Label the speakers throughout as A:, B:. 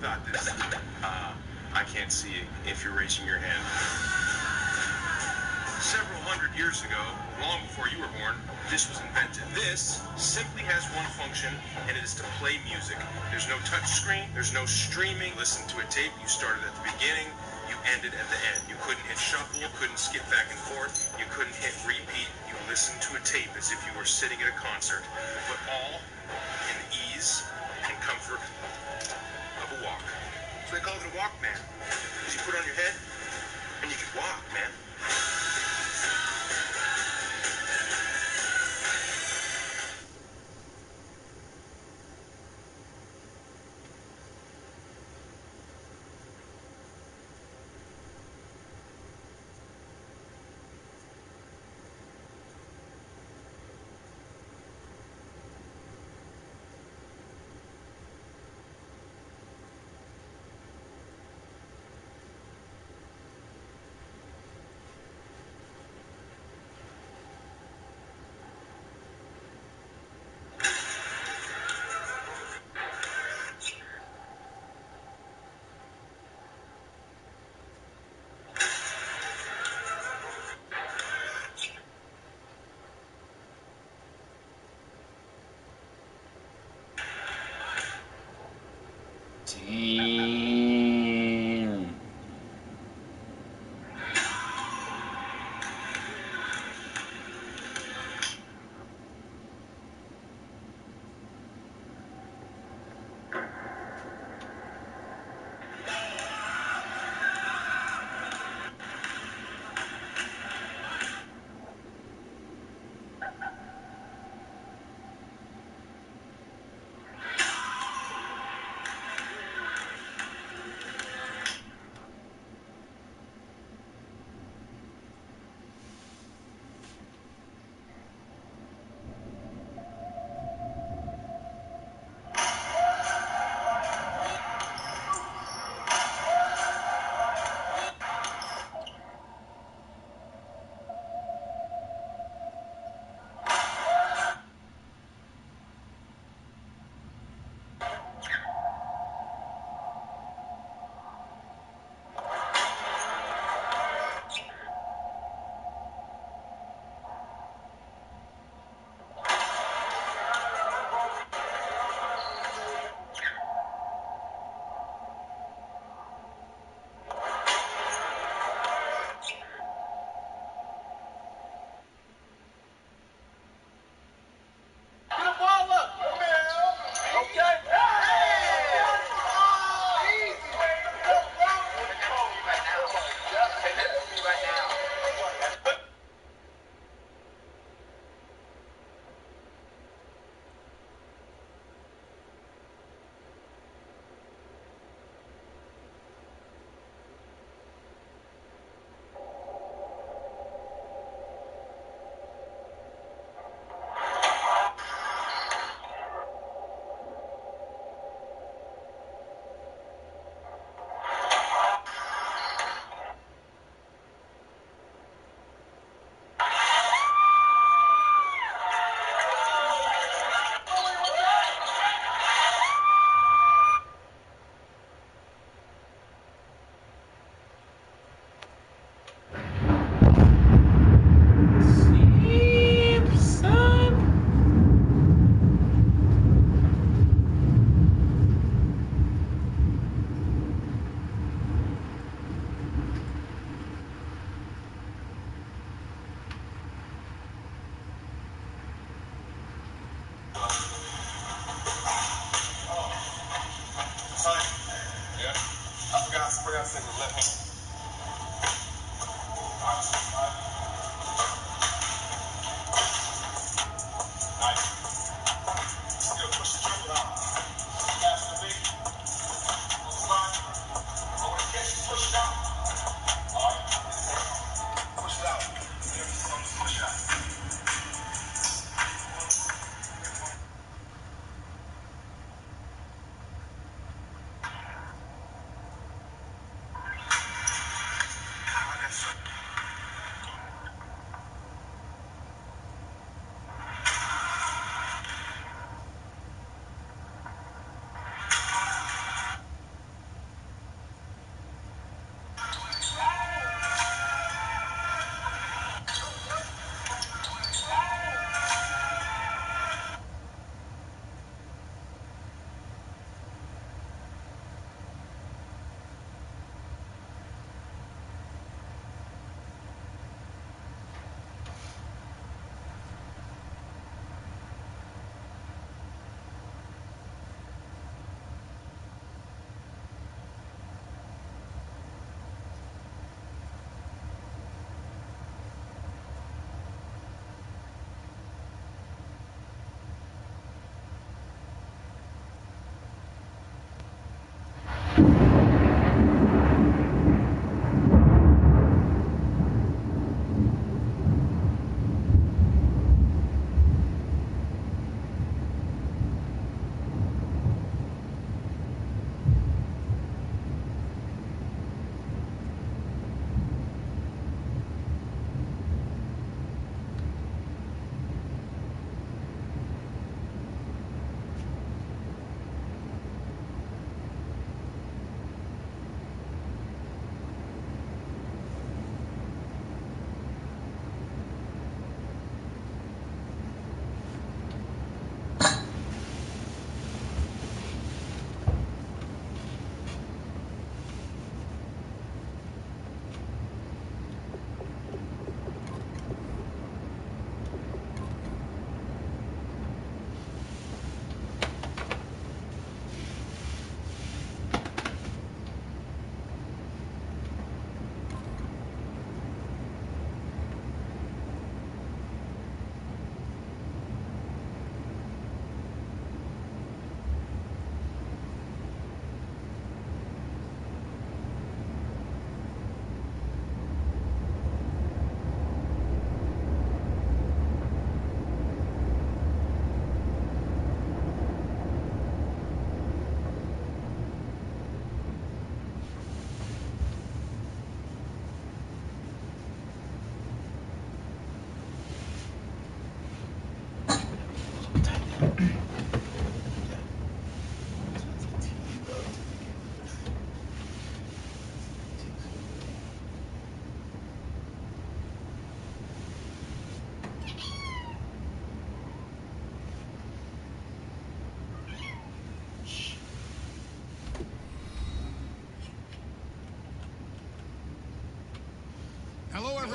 A: thought this. I can't see if you're raising your hand. Several hundred years ago, long before you were born, this was invented. This simply has one function, and it is to play music. There's no touch screen, there's no streaming. Listen to a tape, you started at the beginning, you ended at the end. You couldn't hit shuffle, you couldn't skip back and forth, you couldn't hit repeat. You listened to a tape as if you were sitting at a concert, but all in the ease and comfort of a walk. So they call it a Walkman, because you put it on your head, and you can walk, man.
B: Damn.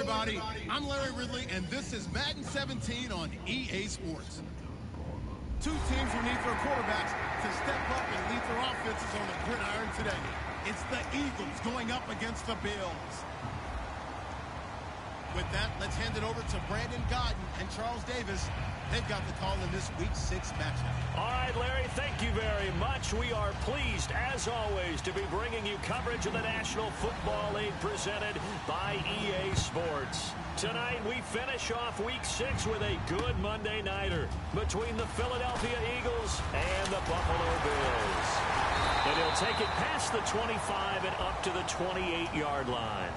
B: everybody. I'm Larry Ridley, and this is Madden 17 on EA Sports. Two teams will need their quarterbacks to step up and lead their offenses on the gridiron today. It's the Eagles going up against the Bills. With that, let's hand it over to Brandon Godden and Charles Davis. They've got the call in this Week 6 matchup.
C: All right, Larry, thank you very much. We are pleased, as always, to be bringing you coverage of the National Football League presented by EA Sports. Tonight, we finish off Week 6 with a good Monday nighter between the Philadelphia Eagles and the Buffalo Bills. And he'll take it past the 25 and up to the 28-yard line.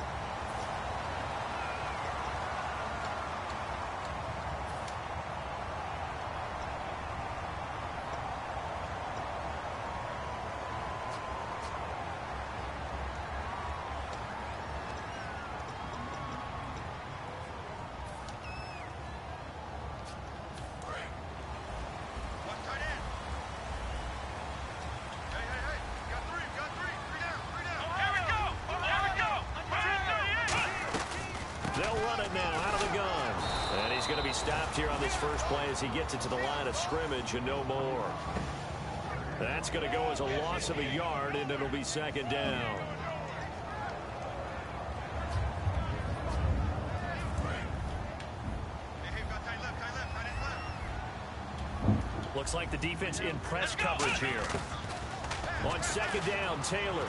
C: Stopped here on this first play as he gets it to the line of scrimmage and no more. That's going to go as a loss of a yard, and it'll be second down. Looks like the defense in press coverage here. On second down, Taylor.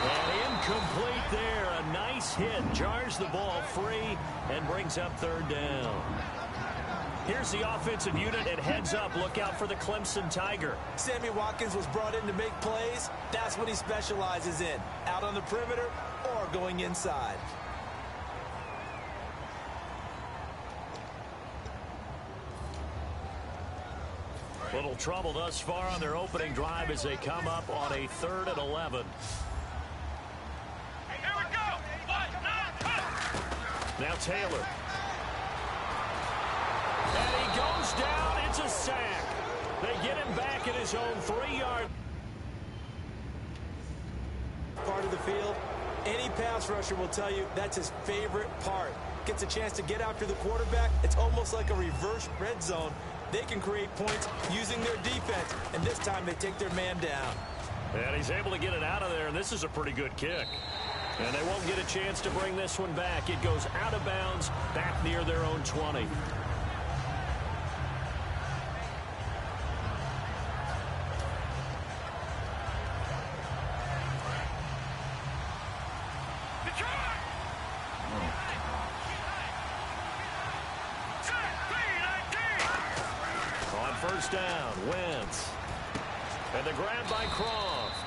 C: And incomplete there. A nice hit. Jars the ball free and brings up third down. Here's the offensive unit and heads up. Look out for the Clemson Tiger.
D: Sammy Watkins was brought in to make plays. That's what he specializes in. Out on the perimeter or going inside.
C: Little trouble thus far on their opening drive as they come up on a 3rd and 11. Now Taylor. And he goes down. It's a sack. They get him back at his own 3-yard.
D: Part of the field, any pass rusher will tell you that's his favorite part. Gets a chance to get after the quarterback. It's almost like a reverse red zone. They can create points using their defense, and this time they take their man down.
C: And he's able to get it out of there, and this is a pretty good kick. And they won't get a chance to bring this one back. It goes out of bounds back near their own 20. On first down, Wentz. And the grab by Croft.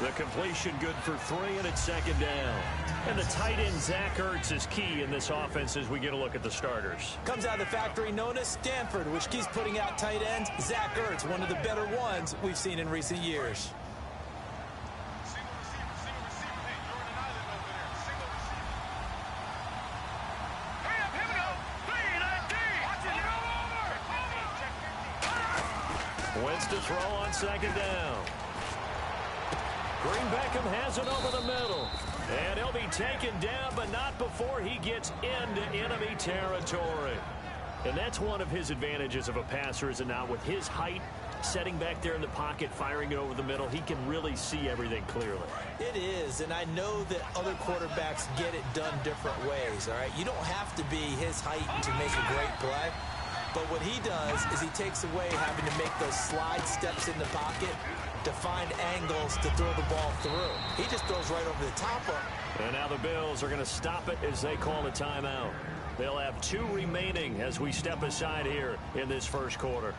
C: The completion good for 3, and it's second down. And the tight end, Zach Ertz, is key in this offense as we get a look at the starters.
D: Comes out of the factory known as Stanford, which keeps putting out tight ends. Zach Ertz, one of the better ones we've seen in recent years.
C: Wentz to throw on second down. Green Beckham has it over the middle. And he'll be taken down, but not before he gets into enemy territory. And that's one of his advantages of a passer, is it not? With his height, setting back there in the pocket, firing it over the middle, he can really see everything clearly.
D: It is, and I know that other quarterbacks get it done different ways, all right? You don't have to be his height to make a great play. But what he does is he takes away having to make those slide steps in the pocket to find angles to throw the ball through. He just throws right over the top of him.
C: And now the Bills are going to stop it as they call a timeout. They'll have 2 remaining as we step aside here in this first quarter.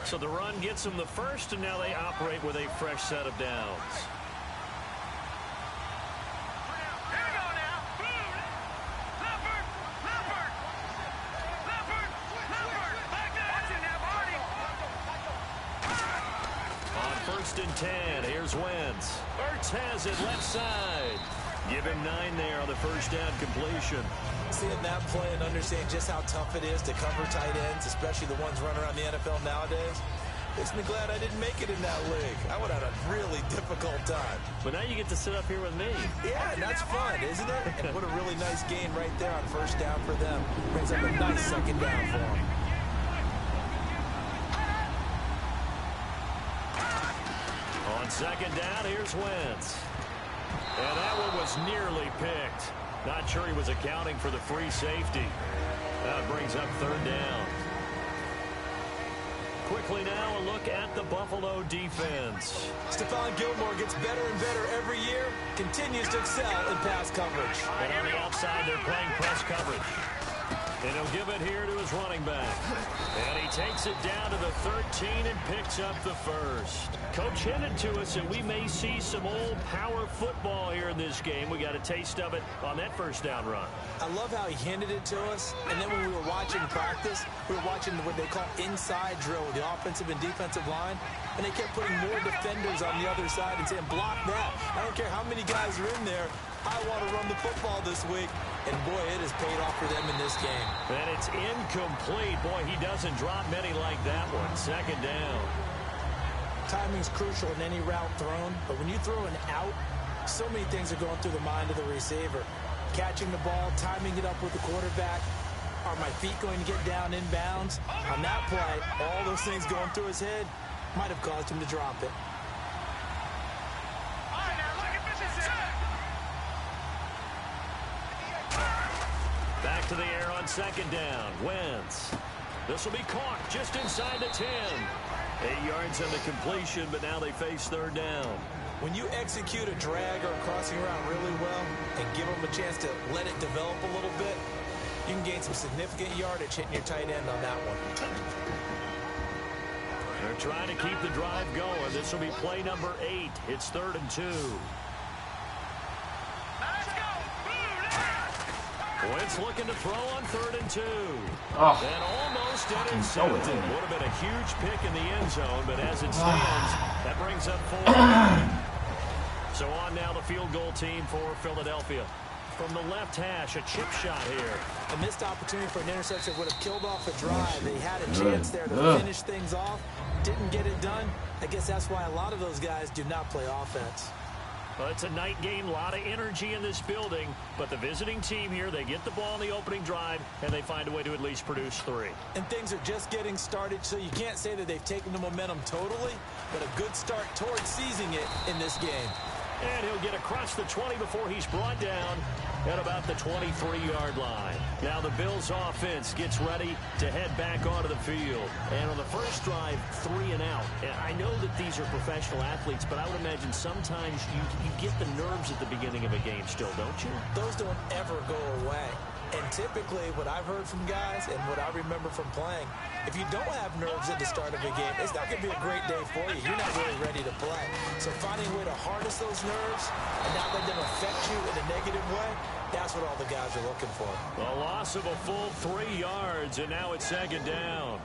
C: So the run gets them the first, and now they operate with a fresh set of downs. First and 10. Here's Wentz. Ertz has it left side. Give him 9 there on the first down completion.
D: Seeing that play and understanding just how tough it is to cover tight ends, especially the ones running around the NFL nowadays, Isn't he glad I didn't make it in that league? I would have had a really difficult time.
C: But now you get to sit up here with me.
D: Yeah, and that's fun, isn't it? And what a really nice gain right there on first down for them. Brings up a nice second down for them.
C: On second down, here's Wentz. And that one was nearly picked. Not sure he was accounting for the free safety. That brings up third down. Quickly now, a look at the Buffalo defense.
D: Stephon Gilmore gets better and better every year, continues to excel in pass coverage.
C: And on the outside, they're playing press coverage. And he'll give it here to his running back. And he takes it down to the 13 and picks up the first. Coach hinted to us that we may see some old power football here in this game. We got a taste of it on that first down run.
D: I love how he hinted it to us. And then when we were watching practice, we were watching what they call inside drill with the offensive and defensive line. And they kept putting more defenders on the other side and saying, block that. I don't care how many guys are in there. I want to run the football this week. And, boy, it has paid off for them in this game.
C: And it's incomplete. Boy, he doesn't drop many like that one. Second down.
D: Timing's crucial in any route thrown. But when you throw an out, so many things are going through the mind of the receiver. Catching the ball, timing it up with the quarterback. Are my feet going to get down in bounds? On that play, all those things going through his head might have caused him to drop it.
C: Back to the air on second down. Wentz. This will be caught just inside the 10. 8 yards on the completion, but now they face third down.
D: When you execute a drag or a crossing route really well and give them a chance to let it develop a little bit, you can gain some significant yardage hitting your tight end on that one.
C: They're trying to keep the drive going. This will be play number 8. It's 3rd and 2. Wentz looking to throw on 3rd and 2.
E: Oh,
C: and almost intercepted. Would have been a huge pick in the end zone, but as it stands, that brings up 4. So on now the field goal team for Philadelphia. From the left hash, a chip shot here.
D: A missed opportunity for an interception would have killed off a drive. They had a chance there to finish things off. Didn't get it done. I guess that's why a lot of those guys do not play offense.
C: Well, it's a night game, a lot of energy in this building, but the visiting team here, they get the ball in the opening drive, and they find a way to at least produce 3.
D: And things are just getting started, so you can't say that they've taken the momentum totally, but a good start towards seizing it in this game.
C: And he'll get across the 20 before he's brought down at about the 23-yard line. Now the Bills offense gets ready to head back onto the field. And on the first drive, 3 and out. And I know that these are professional athletes, but I would imagine sometimes you get the nerves at the beginning of a game still, don't you?
D: Those don't ever go away. And typically, what I've heard from guys and what I remember from playing, if you don't have nerves at the start of a game, it's not going to be a great day for you. You're not really ready to play. So finding a way to harness those nerves and not let them affect you in a negative way, that's what all the guys are looking for.
C: A loss of a full 3 yards, and now it's second down.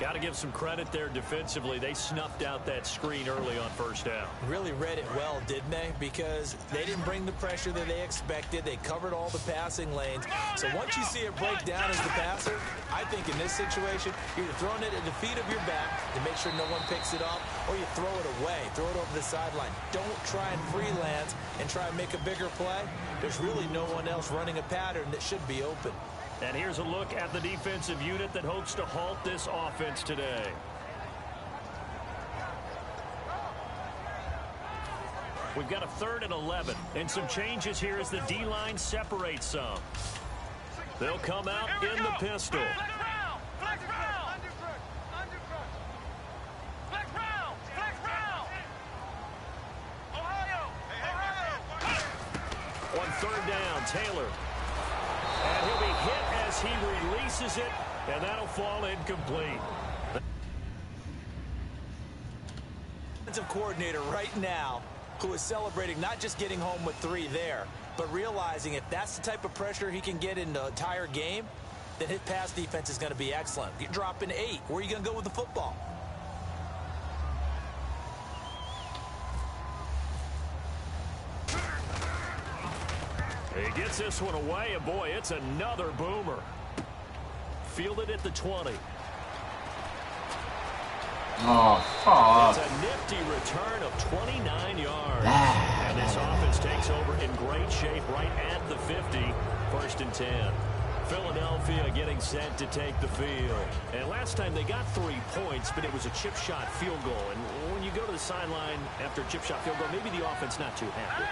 C: Got to give some credit there defensively. They snuffed out that screen early on first down.
D: Really read it well, didn't they? Because they didn't bring the pressure that they expected. They covered all the passing lanes. So once you see it break down as the passer, I think in this situation, you're either throwing it at the feet of your back to make sure no one picks it up, or you throw it away, throw it over the sideline. Don't try and freelance and try and make a bigger play. There's really no one else running a pattern that should be open.
C: And here's a look at the defensive unit that hopes to halt this offense today. We've got a 3rd and 11, and some changes here as the D-line separates some. They'll come out in the pistol. On 3rd down, Taylor. And he'll be hit as he releases it, and that'll fall incomplete.
D: Defensive coordinator right now who is celebrating not just getting home with 3 there, but realizing if that's the type of pressure he can get in the entire game, then his pass defense is going to be excellent. You're dropping 8. Where are you going to go with the football?
C: He gets this one away, and boy, it's another boomer. Fielded at the 20.
E: Oh, fuck.
C: It's a nifty return of 29 yards. And this offense takes over in great shape right at the 50. 1st and 10. Philadelphia getting set to take the field. And last time they got 3 points, but it was a chip shot field goal. And when you go to the sideline after a chip shot field goal, maybe the offense not too happy.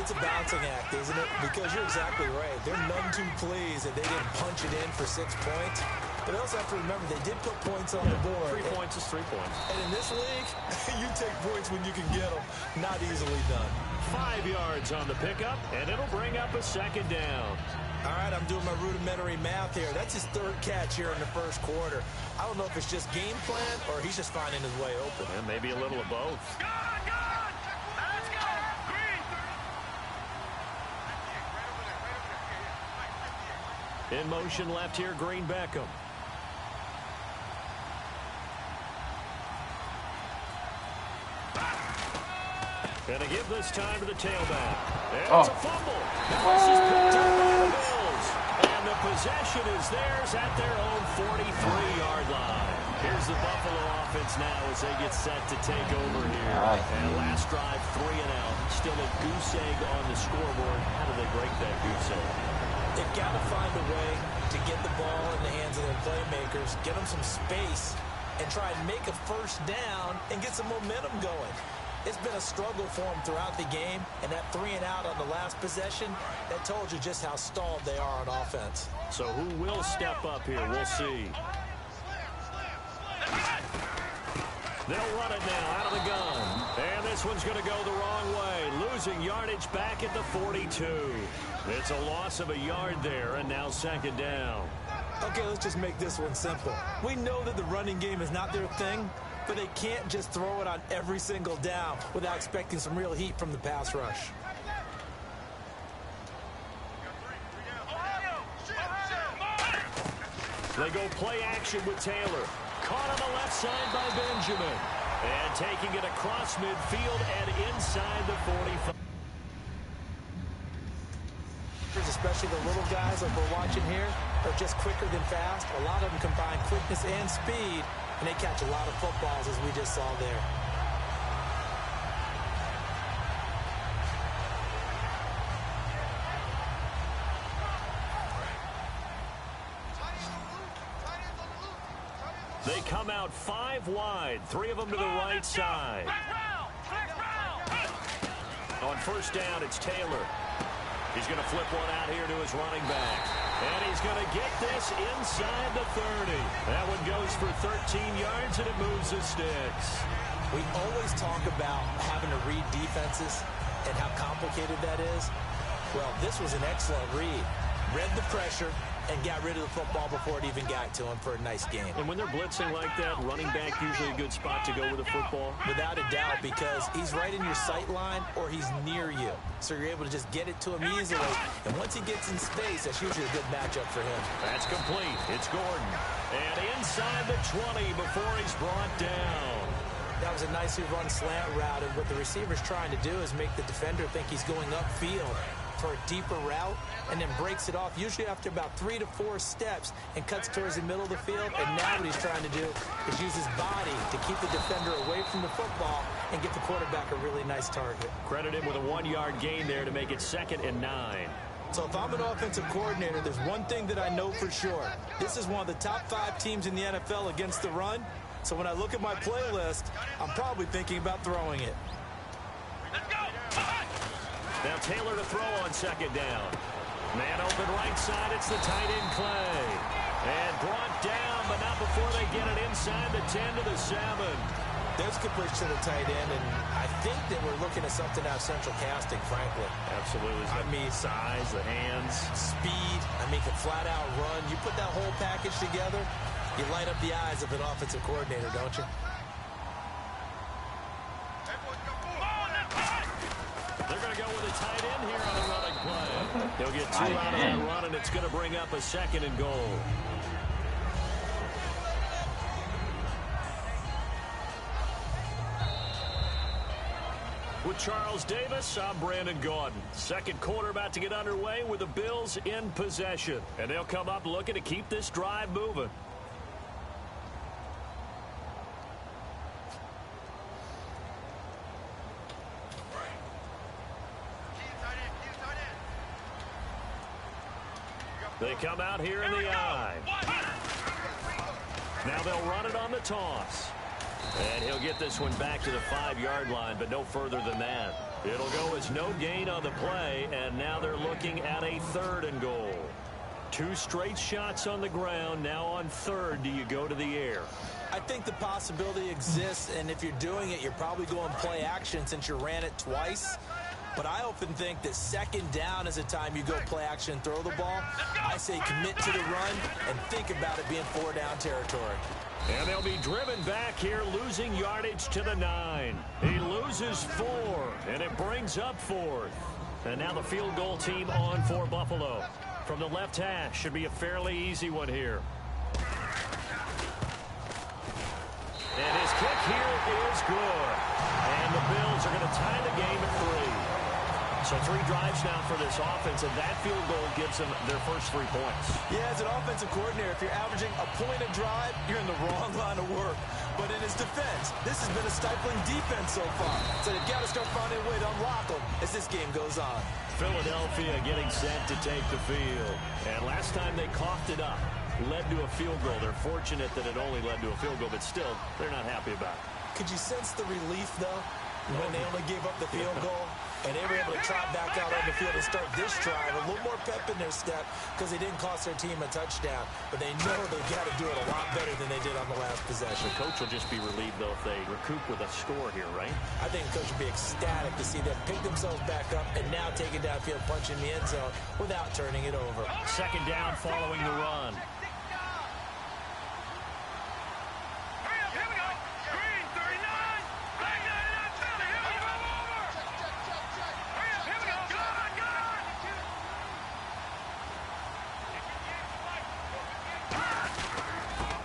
D: It's a balancing act, isn't it? Because you're exactly right. They're none too pleased that they didn't punch it in for 6 points. But they also have to remember they did put points on the board.
C: 3 points is 3 points.
D: And in this league, you take points when you can get them. Not easily done.
C: 5 yards on the pickup, and it'll bring up a 2nd down.
D: All right, I'm doing my rudimentary math here. That's his 3rd catch here in the 1st quarter. I don't know if it's just game plan or he's just finding his way open.
C: And maybe a little of both.
F: Let's go. Green.
C: In motion left here, Green Beckham. Gonna give this time to the tailback. And it's a fumble. This is picked up by the Bills. And the possession is theirs at their own 43-yard line. Here's the Buffalo offense now as they get set to take over here. And last drive, 3 and out. Still a goose egg on the scoreboard. How do they break that goose egg?
D: They've got to find a way to get the ball in the hands of their playmakers, get them some space, and try and make a 1st down and get some momentum going. It's been a struggle for them throughout the game, and that 3 and out on the last possession, that told you just how stalled they are on offense.
C: So who will step up here? We'll see. They'll run it now out of the gun. And this one's going to go the wrong way. Losing yardage back at the 42. It's a loss of a yard there, and now 2nd down.
D: Okay, let's just make this one simple. We know that the running game is not their thing, but they can't just throw it on every single down without expecting some real heat from the pass rush.
C: They go play action with Taylor. Caught on the left side by Benjamin. And taking it across midfield and inside the 45.
D: Especially the little guys like we're watching here are just quicker than fast. A lot of them combine quickness and speed, and they catch a lot of footballs as we just saw there.
C: They come out 5 wide, 3 of them to the right side. On 1st down, it's Taylor. He's going to flip one out here to his running back. And he's going to get this inside the 30. That one goes for 13 yards, and it moves the sticks.
D: We always talk about having to read defenses and how complicated that is. Well, this was an excellent read. Read the pressure and got rid of the football before it even got to him for a nice game.
C: And when they're blitzing like that, running back usually a good spot to go with the football?
D: Without a doubt, because he's right in your sight line or he's near you. So you're able to just get it to him easily. And once he gets in space, that's usually a good matchup for him.
C: That's complete. It's Gordon. And inside the 20 before he's brought down.
D: That was a nicely run slant route, and what the receiver's trying to do is make the defender think he's going upfield for a deeper route, and then breaks it off usually after about 3 to 4 steps and cuts towards the middle of the field. And now what he's trying to do is use his body to keep the defender away from the football and get the quarterback a really nice target.
C: Credit him with a 1-yard gain there to make it 2nd and 9.
D: So if I'm an offensive coordinator, there's one thing that I know for sure. This is one of the top 5 teams in the NFL against the run. So when I look at my playlist, I'm probably thinking about throwing it.
C: Now Taylor to throw on 2nd down. Man open right side. It's the tight end Clay. And brought down, but not before they get it inside the 10 to the 7.
D: There's completion to the tight end, and I think that we're looking at something out of central casting, frankly.
C: Absolutely.
D: I mean,
C: size, the hands.
D: Speed. I mean, can flat out run. You put that whole package together, you light up the eyes of an offensive coordinator, don't you?
C: They're going to go with a tight end here on a running play. He'll get 2 out of that run, and it's going to bring up a 2nd and goal. With Charles Davis, I'm Brandon Gaudin. 2nd quarter about to get underway with the Bills in possession. And they'll come up looking to keep this drive moving. They come out here in the eye. Now they'll run it on the toss. And he'll get this one back to the 5-yard line, but no further than that. It'll go as no gain on the play, and now they're looking at a 3rd and goal. 2 straight shots on the ground. Now on 3rd, do you go to the air?
D: I think the possibility exists, and if you're doing it, you're probably going play action since you ran it twice. But I often think that 2nd down is a time you go play action and throw the ball. I say commit to the run and think about it being 4-down territory.
C: And they'll be driven back here, losing yardage to the 9. He loses 4, and it brings up 4th. And now the field goal team on for Buffalo. From the left hash, should be a fairly easy one here. And his kick here is good. And the Bills are going to tie the game at 3. So 3 drives now for this offense, and that field goal gives them their first 3 points.
D: Yeah, as an offensive coordinator, if you're averaging a point a drive, you're in the wrong line of work. But in his defense, this has been a stifling defense so far. So they've got to start finding a way to unlock them as this game goes on.
C: Philadelphia getting set to take the field. And last time they coughed it up, led to a field goal. They're fortunate that it only led to a field goal, but still, they're not happy about it.
D: Could you sense the relief, though, when they only gave up the field goal? And they were able to trot back out on the field and start this drive. A little more pep in their step because they didn't cost their team a touchdown. But they know they've got to do it a lot better than they did on the last possession.
C: The coach will just be relieved, though, if they recoup with a score here, right?
D: I think the coach will be ecstatic to see them pick themselves back up and now take it downfield, punch in the end zone without turning it over.
C: 2nd down following the run.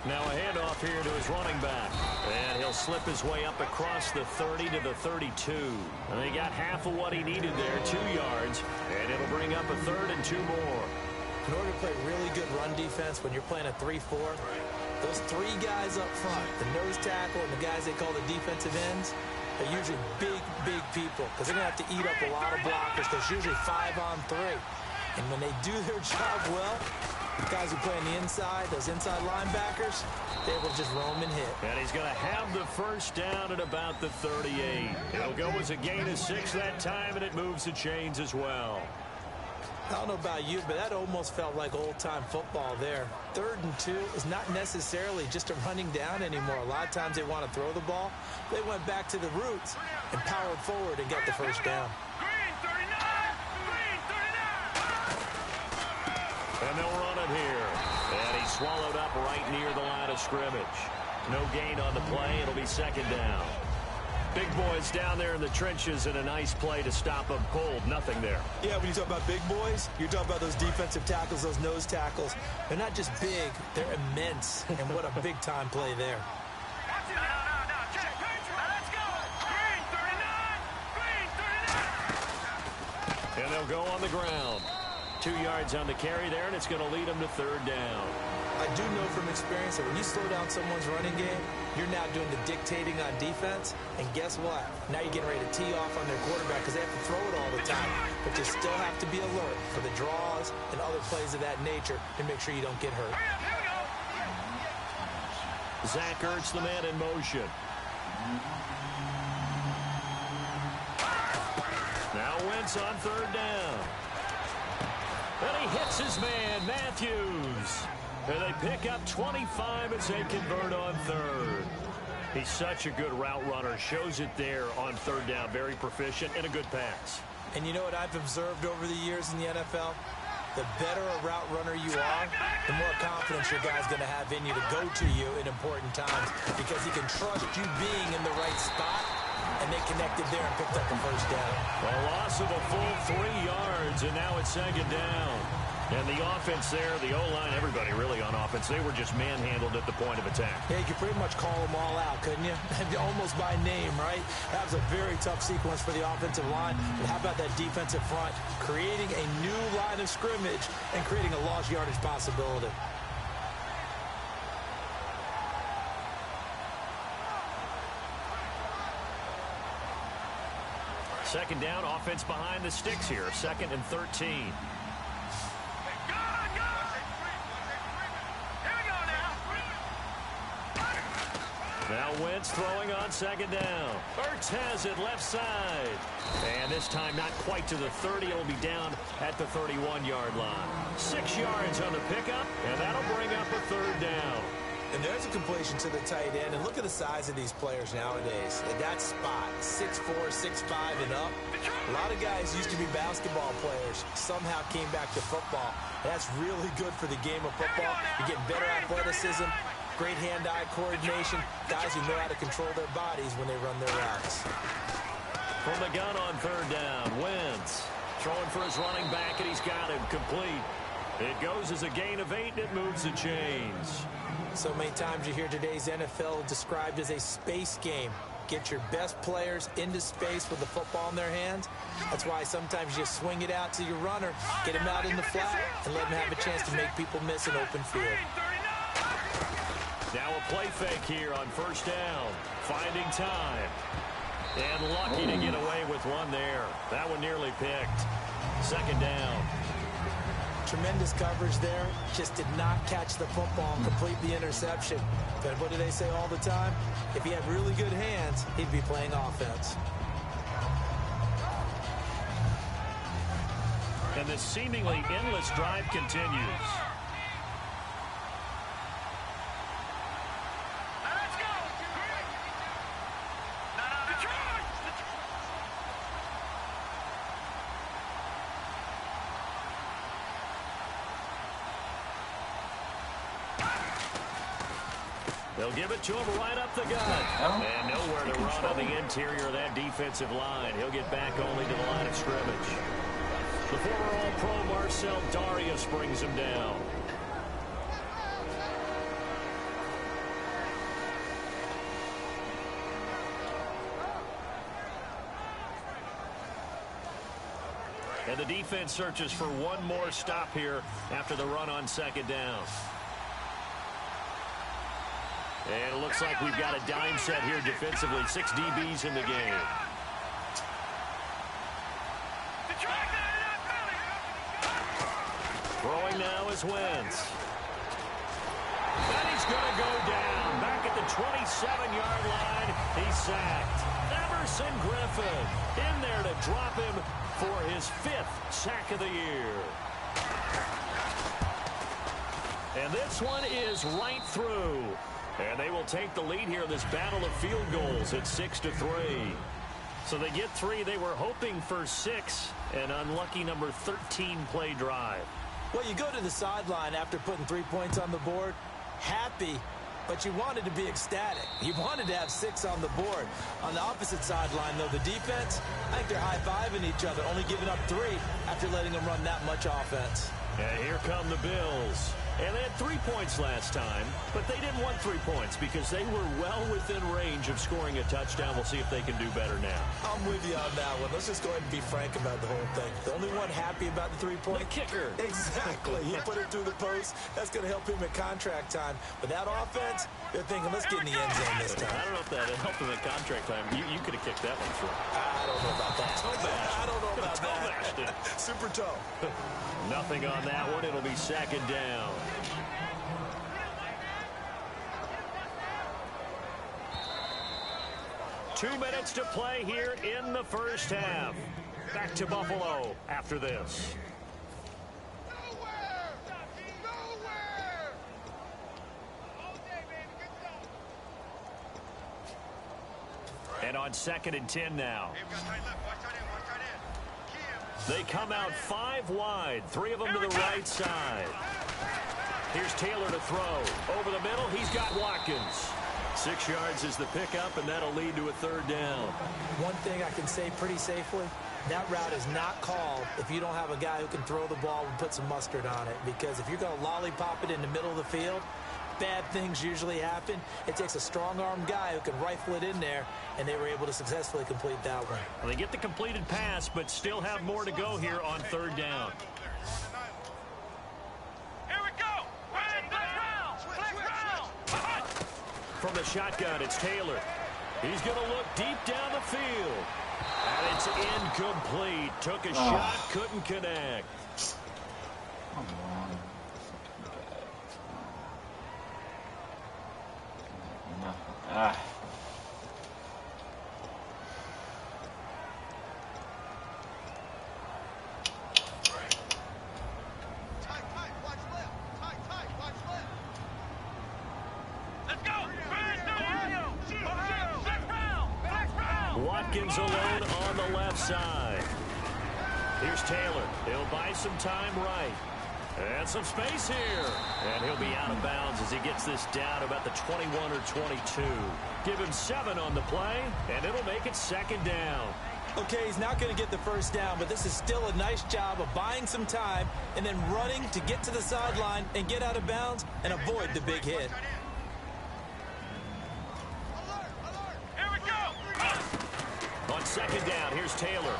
C: Now a handoff here to his running back. And he'll slip his way up across the 30 to the 32. And he got half of what he needed there, 2 yards. And it'll bring up a 3rd and 2 more.
D: In order to play really good run defense when you're playing a 3-4, those 3 guys up front, the nose tackle and the guys they call the defensive ends, they're usually big, big people because they're going to have to eat up a lot of blockers because usually 5 on 3. And when they do their job well, the guys who play on the inside, those inside linebackers, they're able to just roam and hit.
C: And he's going to have the first down at about the 38. It'll go as a gain of 6 that time, and it moves the chains as well.
D: I don't know about you, but that almost felt like old-time football there. 3rd and 2 is not necessarily just a running down anymore. A lot of times they want to throw the ball. They went back to the roots and powered forward and got the first down.
C: And they'll run it here. And he's swallowed up right near the line of scrimmage. No gain on the play. It'll be 2nd down. Big boys down there in the trenches and a nice play to stop them cold. Nothing there.
D: Yeah, when you talk about big boys, you're talking about those defensive tackles, those nose tackles. They're not just big, they're immense. And what a big-time play there.
C: And they'll go on the ground. 2 yards on the carry there, and it's going to lead them to 3rd down.
D: I do know from experience that when you slow down someone's running game, you're now doing the dictating on defense. And guess what? Now you're getting ready to tee off on their quarterback because they have to throw it all the time. But you still have to be alert for the draws and other plays of that nature to make sure you don't get hurt.
C: Zach Ertz, the man in motion. Now Wentz on 3rd down. And he hits his man, Matthews. And they pick up 25 as they convert on 3rd. He's such a good route runner. Shows it there on 3rd down. Very proficient and a good pass.
D: And you know what I've observed over the years in the NFL? The better a route runner you are, the more confidence your guy's going to have in you to go to you in important times because he can trust you being in the right spot. And they connected there and picked up the first down.
C: A loss of a full 3 yards, and now it's 2nd down. And the offense there, the O-line, everybody really on offense, they were just manhandled at the point of attack.
D: Yeah, you could pretty much call them all out, couldn't you? Almost by name, right? That was a very tough sequence for the offensive line. But how about that defensive front? Creating a new line of scrimmage and creating a lost yardage possibility.
C: Second down, offense behind the sticks here. 2nd and 13. Now Wentz throwing on second down. Ertz has it left side. And this time not quite to the 30. It'll be down at the 31-yard line. 6 yards on the pickup, and that'll bring up a third down.
D: And there's a completion to the tight end. And look at the size of these players nowadays. At that spot, 6'4", 6'5", and up. A lot of guys used to be basketball players. Somehow came back to football. That's really good for the game of football. You're getting better athleticism, great hand-eye coordination. Guys who know how to control their bodies when they run their routes.
C: From the gun on third down, Wentz throwing for his running back, and he's got him complete. It goes as a gain of 8, and it moves the chains.
D: So many times you hear today's NFL described as a space game. Get your best players into space with the football in their hands. That's why sometimes you swing it out to your runner, get him out in the flat, and let him have a chance to make people miss an open field.
C: Now a play fake here on first down. Finding time. And lucky to get away with one there. That one nearly picked. Second down.
D: Tremendous coverage there. Just did not catch the football and complete the interception. But what do they say all the time? If he had really good hands, he'd be playing offense.
C: And the seemingly endless drive continues. They'll give it to him right up the gut. And nowhere to run on the interior of that defensive line. He'll get back only to the line of scrimmage. The former All-Pro Marcel Darius brings him down. And the defense searches for one more stop here after the run on second down. And it looks like we've got a dime set here defensively. 6 DBs in the game. Throwing now is Wentz. And he's going to go down. Back at the 27-yard line. He's sacked. Emerson Griffin in there to drop him for his 5th sack of the year. And this one is right through. And they will take the lead here in this battle of field goals at 6-3. So they get 3. They were hoping for 6. An unlucky number 13 play drive.
D: Well, you go to the sideline after putting 3 points on the board, happy, but you wanted to be ecstatic. You wanted to have 6 on the board. On the opposite sideline, though, the defense, I think they're high-fiving each other, only giving up 3 after letting them run that much offense.
C: And here come the Bills. And they had 3 points last time, but they didn't want 3 points because they were well within range of scoring a touchdown. We'll see if they can do better now.
D: I'm with you on that one. Let's just go ahead and be frank about the whole thing. The only one happy about the 3-point?
C: The kicker.
D: Exactly. He put it through the post. That's going to help him at contract time. But that offense, they're thinking, let's get in the end zone this time.
C: I don't know if that helped him at contract time. You could have kicked that one through.
D: I don't know about that. I don't know about that. Super toe.
C: Nothing on that one. It'll be second down. Two minutes to play here in the first half. Back to Buffalo after this. And on 2nd and 10 now. They come out 5 wide. 3 of them to the right side. Here's Taylor to throw. Over the middle, he's got Watkins. 6 yards is the pickup, and that'll lead to a third down.
D: One thing I can say pretty safely, that route is not called if you don't have a guy who can throw the ball and put some mustard on it. Because if you're going to lollipop it in the middle of the field, bad things usually happen. It takes a strong-armed guy who can rifle it in there, and they were able to successfully complete that one.
C: Well, they get the completed pass, but still have more to go here on third down.
F: Here we go.
C: From the shotgun, it's Taylor. He's going to look deep down the field. And it's incomplete. Took a shot, couldn't connect.
E: Come on. Nothing.
C: Watkins alone on the left side. Here's Taylor. He'll buy some time right. And some space here. And he'll be out of bounds as he gets this down about the 21 or 22. Give him 7 on the play, and it'll make it second down.
D: Okay, he's not going to get the first down, but this is still a nice job of buying some time and then running to get to the sideline and get out of bounds and avoid the big hit.
F: Here we go.
C: On second down, here's Taylor.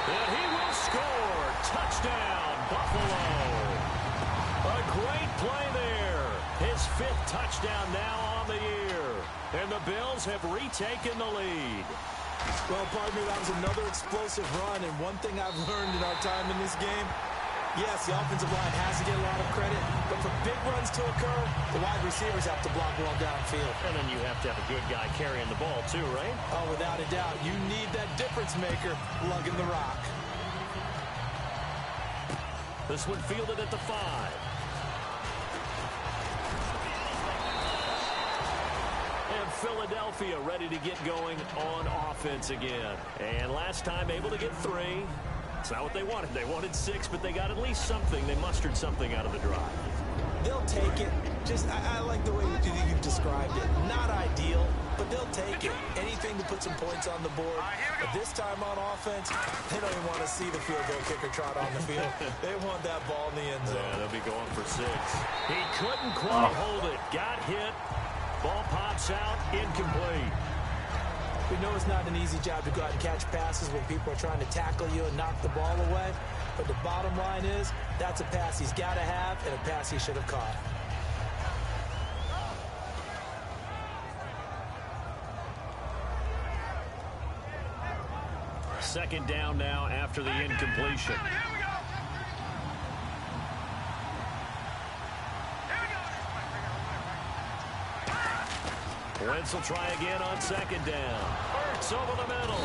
C: And he will score. Touchdown, Buffalo. A great play there. His 5th touchdown now on the year. And the Bills have retaken the lead.
D: Well, partner, that was another explosive run. And one thing I've learned in our time in this game, yes, the offensive line has to get a lot of credit. But for big runs to occur, the wide receivers have to block well downfield.
C: And then you have to have a good guy carrying the ball too, right?
D: Oh, without a doubt. You need that difference maker lugging the rock.
C: This one fielded at the 5. And Philadelphia ready to get going on offense again. And last time able to get 3. It's not what they wanted. They wanted 6, but they got at least something. They mustered something out of the drive.
D: They'll take it. I like the way you've described it. Not ideal, but they'll take it. Anything to put some points on the board. But this time on offense, they don't even want to see the field goal kicker trot on the field. They want that ball in the end zone.
C: Yeah, they'll be going for 6. He couldn't quite hold it. Got hit. Ball pops out. Incomplete.
D: We know it's not an easy job to go out and catch passes when people are trying to tackle you and knock the ball away. But the bottom line is, that's a pass he's got to have and a pass he should have caught.
C: Second down now after the incompletion. Wentz will try again on second down. Hurts over the middle.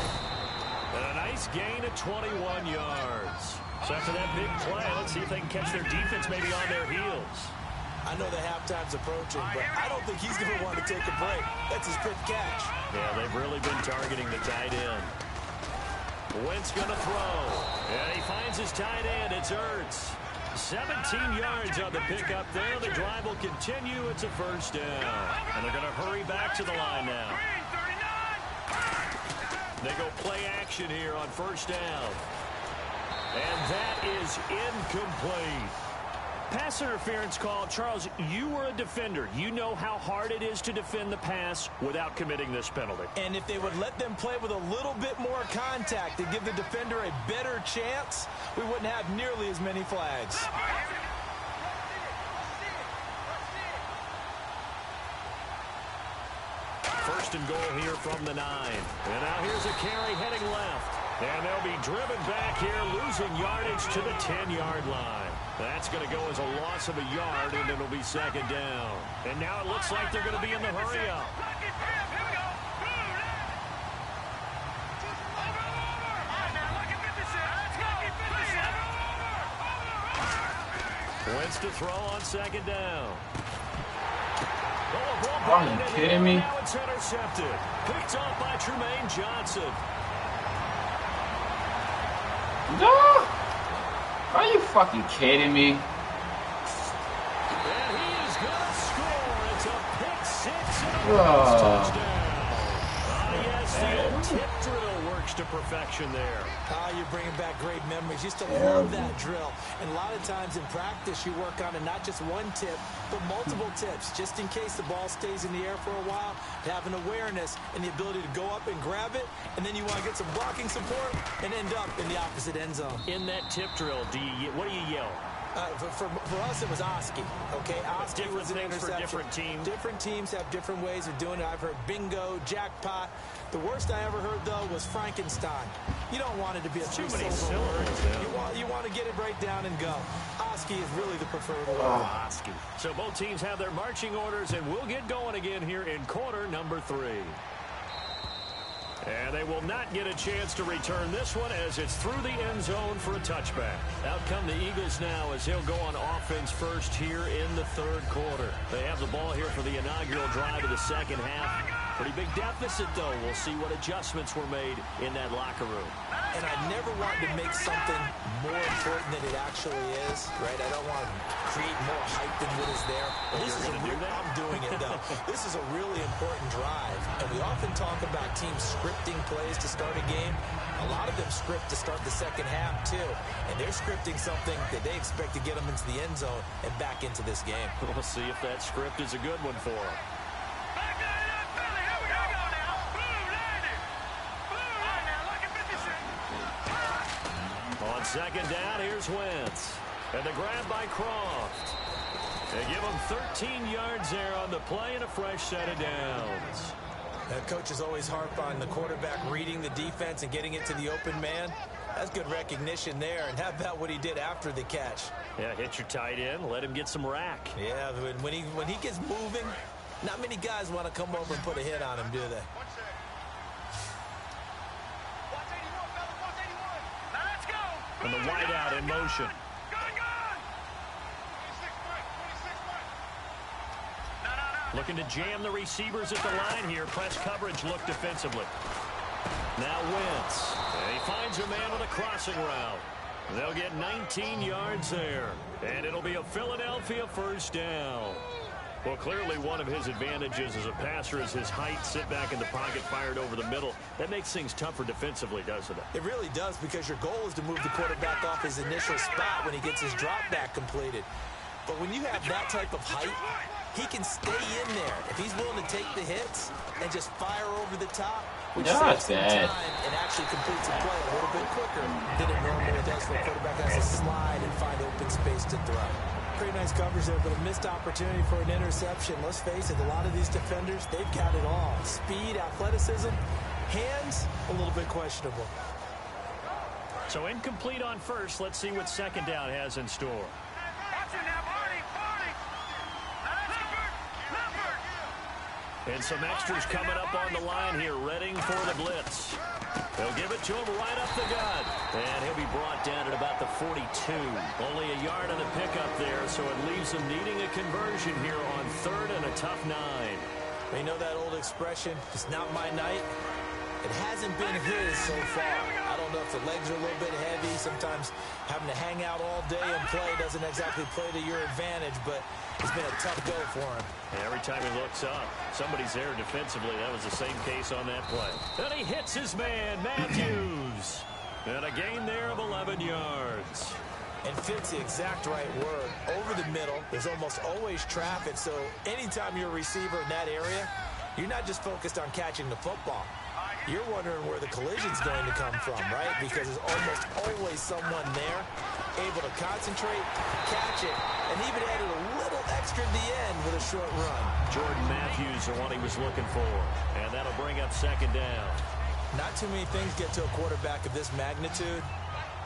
C: And a nice gain of 21 yards. So after that big play, let's see if they can catch their defense maybe on their heels.
D: I know the halftime's approaching, but I don't think he's going to want to take a break. That's his 5th catch.
C: Yeah, they've really been targeting the tight end. Wentz going to throw. And he finds his tight end. It's Ertz. 17 yards on the pickup there. The drive will continue. It's a first down. And they're going to hurry back to the line now. They go play action here on first down. And that is incomplete. Pass interference call. Charles, you were a defender. You know how hard it is to defend the pass without committing this penalty.
D: And if they would let them play with a little bit more contact and give the defender a better chance, we wouldn't have nearly as many flags.
C: First and goal here from the 9. And now here's a carry heading left. And they'll be driven back here, losing yardage to the 10-yard line. That's going to go as a loss of a yard, and it'll be second down. And now it looks like they're going to be in the hurry-up. Wentz to throw on second down.
E: Are you kidding me?
C: Now it's intercepted. Picked off by Tremaine Johnson.
E: No! Are you fucking kidding me?
C: And he is going to score. It's a pick 6 and a touchdown. Yes, the old tip drill works to perfection there.
D: You're bringing back great memories. Used to love that drill. And a lot of times in practice, you work on it, not just one tip, but multiple tips, just in case the ball stays in the air for a while, to have an awareness and the ability to go up and grab it, and then you want to get some blocking support and end up in the opposite end zone.
C: In that tip drill, what do you yell?
D: For us, it was Oski. Okay, Oski was an interception.
C: For different teams.
D: Different teams have different ways of doing it. I've heard bingo, jackpot. The worst I ever heard, though, was Frankenstein. You don't want it to be a
C: too many
D: syllable word.
C: syllables.
D: You want to get it right down and go. Oski is really the preferred word.
C: Oski. So both teams have their marching orders, and we'll get going again here in quarter number 3. And they will not get a chance to return this one as it's through the end zone for a touchback. Out come the Eagles now as he'll go on offense first here in the third quarter. They have the ball here for the inaugural drive of the second half. Pretty big deficit, though. We'll see what adjustments were made in that locker room.
D: And I never want to make something more important than it actually is, right? I don't want to create more hype than what is there.
C: This is
D: I'm doing it, though. This is a really important drive. And we often talk about teams scripting plays to start a game. A lot of them script to start the second half, too. And they're scripting something that they expect to get them into the end zone and back into this game.
C: We'll see if that script is a good one for them. On second down, here's Wentz. And the grab by Croft. They give him 13 yards there on the play and a fresh set of downs.
D: Coaches always harp on the quarterback reading the defense and getting it to the open man. That's good recognition there. And how about what he did after the catch?
C: Yeah, hit your tight end, let him get some rack.
D: Yeah, when he gets moving, not many guys want to come over and put a hit on him, do they?
C: And the wideout in motion. Looking to jam the receivers at the line here. Press coverage look defensively. Now Wentz. And he finds a man with a crossing route. They'll get 19 yards there. And it'll be a Philadelphia first down. Well, clearly one of his advantages as a passer is his height. Sit back in the pocket, fired over the middle. That makes things tougher defensively, doesn't it?
D: It really does, because your goal is to move the quarterback off his initial spot when he gets his drop back completed. But when you have that type of height, he can stay in there. If he's willing to take the hits and just fire over the top, which saves some time and actually completes a play a little bit quicker than it normally does for a quarterback has to slide and find open space to throw. Pretty nice coverage there, but a missed opportunity for an interception. Let's face it, a lot of these defenders, they've got it all. Speed, athleticism, hands, a little bit questionable.
C: So incomplete on first. Let's see what second down has in store. And some extras coming up on the line here, readying for the blitz. They'll give it to him right up the gut. And he'll be brought down at about the 42. Only a yard on the pickup there, so it leaves him needing a conversion here on third and a tough 9.
D: You know that old expression, it's not my night? It hasn't been his so far. I don't know if the legs are a little bit heavy. Sometimes having to hang out all day and play doesn't exactly play to your advantage, but it's been a tough go for him.
C: And every time he looks up, somebody's there defensively. That was the same case on that play. And he hits his man, Matthews. And a gain there of 11 yards.
D: And fits the exact right word. Over the middle, there's almost always traffic, so anytime you're a receiver in that area, you're not just focused on catching the football. You're wondering where the collision's going to come from, right? Because there's almost always someone there able to concentrate, catch it, and even added a little extra at the end with a short run.
C: Jordan Matthews, the one he was looking for. And that'll bring up second down.
D: Not too many things get to a quarterback of this magnitude,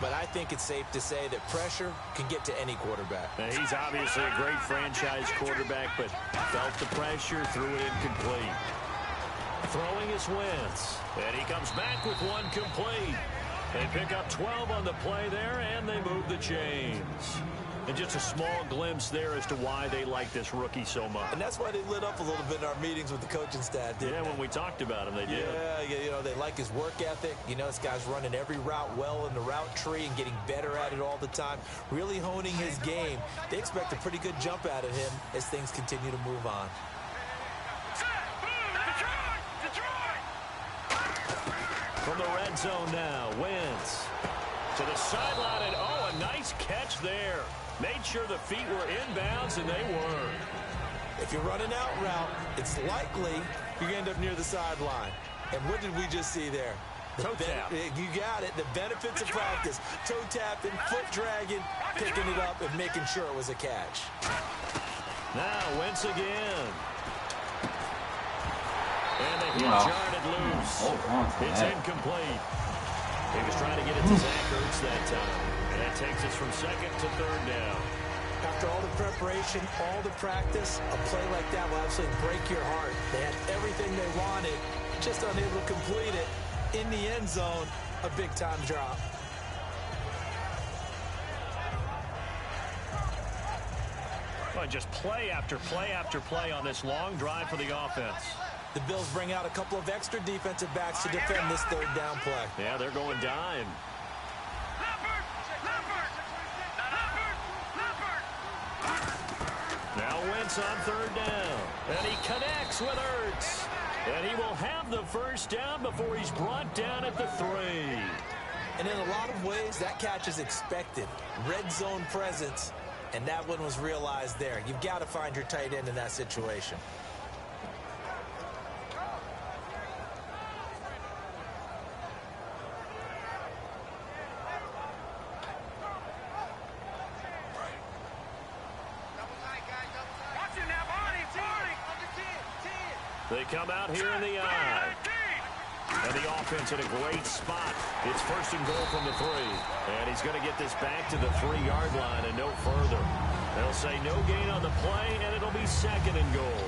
D: but I think it's safe to say that pressure can get to any quarterback.
C: Now, he's obviously a great franchise quarterback, but felt the pressure, threw it incomplete. Throwing is Wentz, and he comes back with one complete. They pick up 12 on the play there, and they move the chains. And just a small glimpse there as to why they like this rookie so much.
D: And that's why they lit up a little bit in our meetings with the coaching staff, didn't they?
C: When we talked about him, they did.
D: Yeah, you know, they like his work ethic. You know, this guy's running every route well in the route tree and getting better at it all the time, really honing his game. They expect a pretty good jump out of him as things continue to move on.
C: From the red zone now, Wentz to the sideline, and oh, a nice catch there. Made sure the feet were inbounds, and they were.
D: If you're running out route, it's likely you're going to end up near the sideline. And what did we just see there?
C: Toe tap.
D: You got it. The benefits of practice. Toe tapping, foot dragging, picking it up, and making sure it was a catch.
C: Now, Wentz again. And they hit jarred loose. It's incomplete. He was trying to get it to Zach Ertz that time. And that takes us from second to third down.
D: After all the preparation, all the practice, a play like that will absolutely break your heart. They had everything they wanted, just unable to complete it. In the end zone, a big-time drop.
C: Well, just play after play after play on this long drive for the offense.
D: The Bills bring out a couple of extra defensive backs to defend this third down play.
C: Yeah, they're going dime. Now Wentz on third down. And he connects with Ertz. And he will have the first down before he's brought down at the 3.
D: And in a lot of ways, that catch is expected. Red zone presence, and that one was realized there. You've got to find your tight end in that situation.
C: They come out here in the eye. And the offense in a great spot. It's first and goal from the 3. And he's going to get this back to the 3-yard line and no further. They'll say no gain on the play, and it'll be second and goal.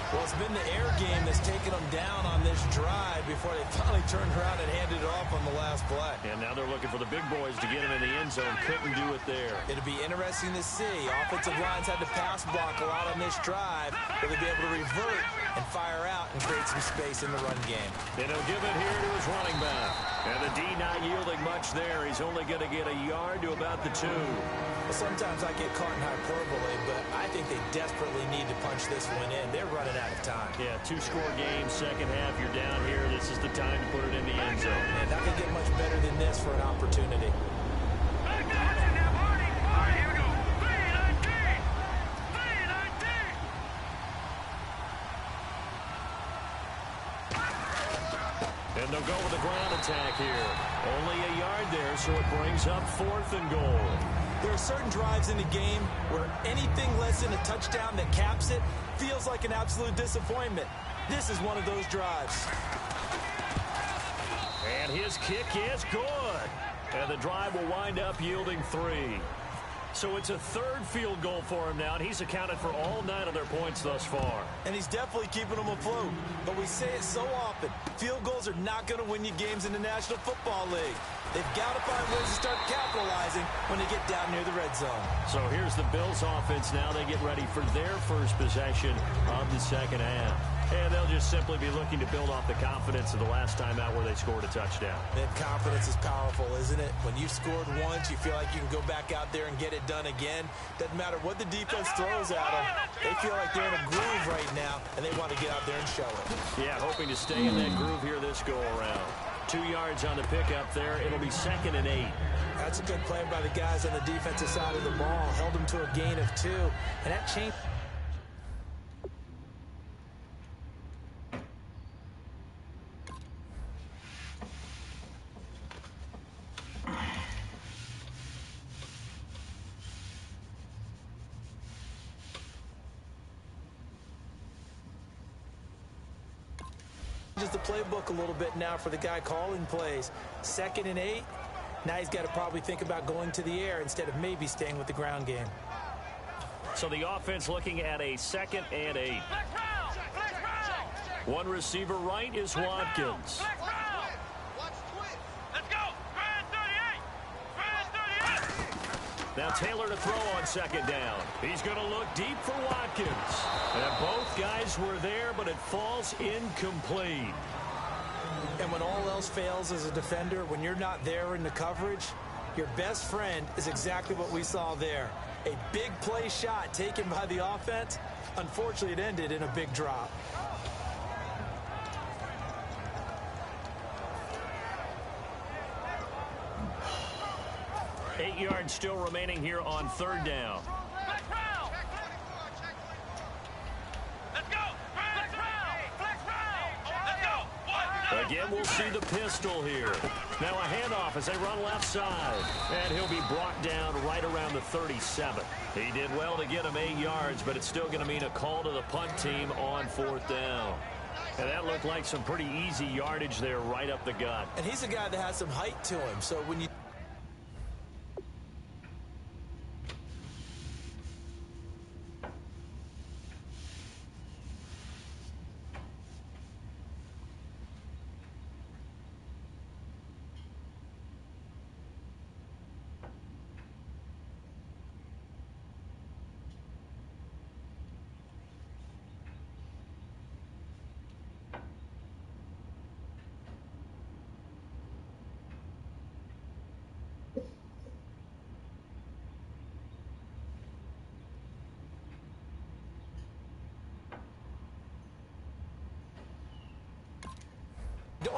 D: Well, it's been the air game that's taken them down on this drive before they finally turned around and handed it off on the last play.
C: And now they're looking for the big boys to get him in the end zone. Couldn't do it there.
D: It'll be interesting to see. Offensive lines had to pass block a lot on this drive. Will they be able to revert and fire out and create some space in the run game?
C: And he'll give it here to his running back. And the D not yielding much there. He's only going to get a yard to about the 2.
D: Well, sometimes I get caught in hyperbole, but I think they desperately need to punch this one in. They're running out of time.
C: Yeah, 2-score game, second half, you're down here. This is the time to put it in the end zone.
D: And that could get much better than this for an opportunity. And they'll go with the ground attack here. Only a yard there, so it brings up 4th and goal. There are certain drives in the game where anything less than a touchdown that caps it feels like an absolute disappointment. This is one of those drives.
C: And his kick is good. And the drive will wind up yielding 3. So it's a 3rd field goal for him now, and he's accounted for all 9 of their points thus far.
D: And he's definitely keeping them afloat. But we say it so often, field goals are not going to win you games in the National Football League. They've got to find ways to start capitalizing when they get down near the red zone.
C: So here's the Bills offense now. They get ready for their first possession of the second half. And they'll just simply be looking to build off the confidence of the last time out where they scored a touchdown.
D: And confidence is powerful, isn't it? When you've scored once, you feel like you can go back out there and get it done again. Doesn't matter what the defense throws at them. They feel like they're in a groove right now, and they want to get out there and show it.
C: Yeah, hoping to stay in that groove here this go-around. 2 yards on the pickup there. It'll be 2nd and 8.
D: That's a good play by the guys on the defensive side of the ball. Held them to a gain of 2, and that changed. Just the playbook a little bit now for the guy calling plays. 2nd and 8. Now he's got to probably think about going to the air instead of maybe staying with the ground game.
C: So the offense looking at a 2nd and 8. One receiver right is Watkins. Now Taylor to throw on 2nd down. He's going to look deep for Watkins. And both guys were there, but it falls incomplete.
D: And when all else fails as a defender, when you're not there in the coverage, your best friend is exactly what we saw there. A big play shot taken by the offense. Unfortunately, it ended in a big drop.
C: Eight yards still remaining here on 3rd down. Again, we'll see the pistol here. Now a handoff as they run left side. And he'll be brought down right around the 37. He did well to get him 8 yards, but it's still going to mean a call to the punt team on 4th down. And that looked like some pretty easy yardage there right up the gut.
D: And he's a guy that has some height to him, so when you...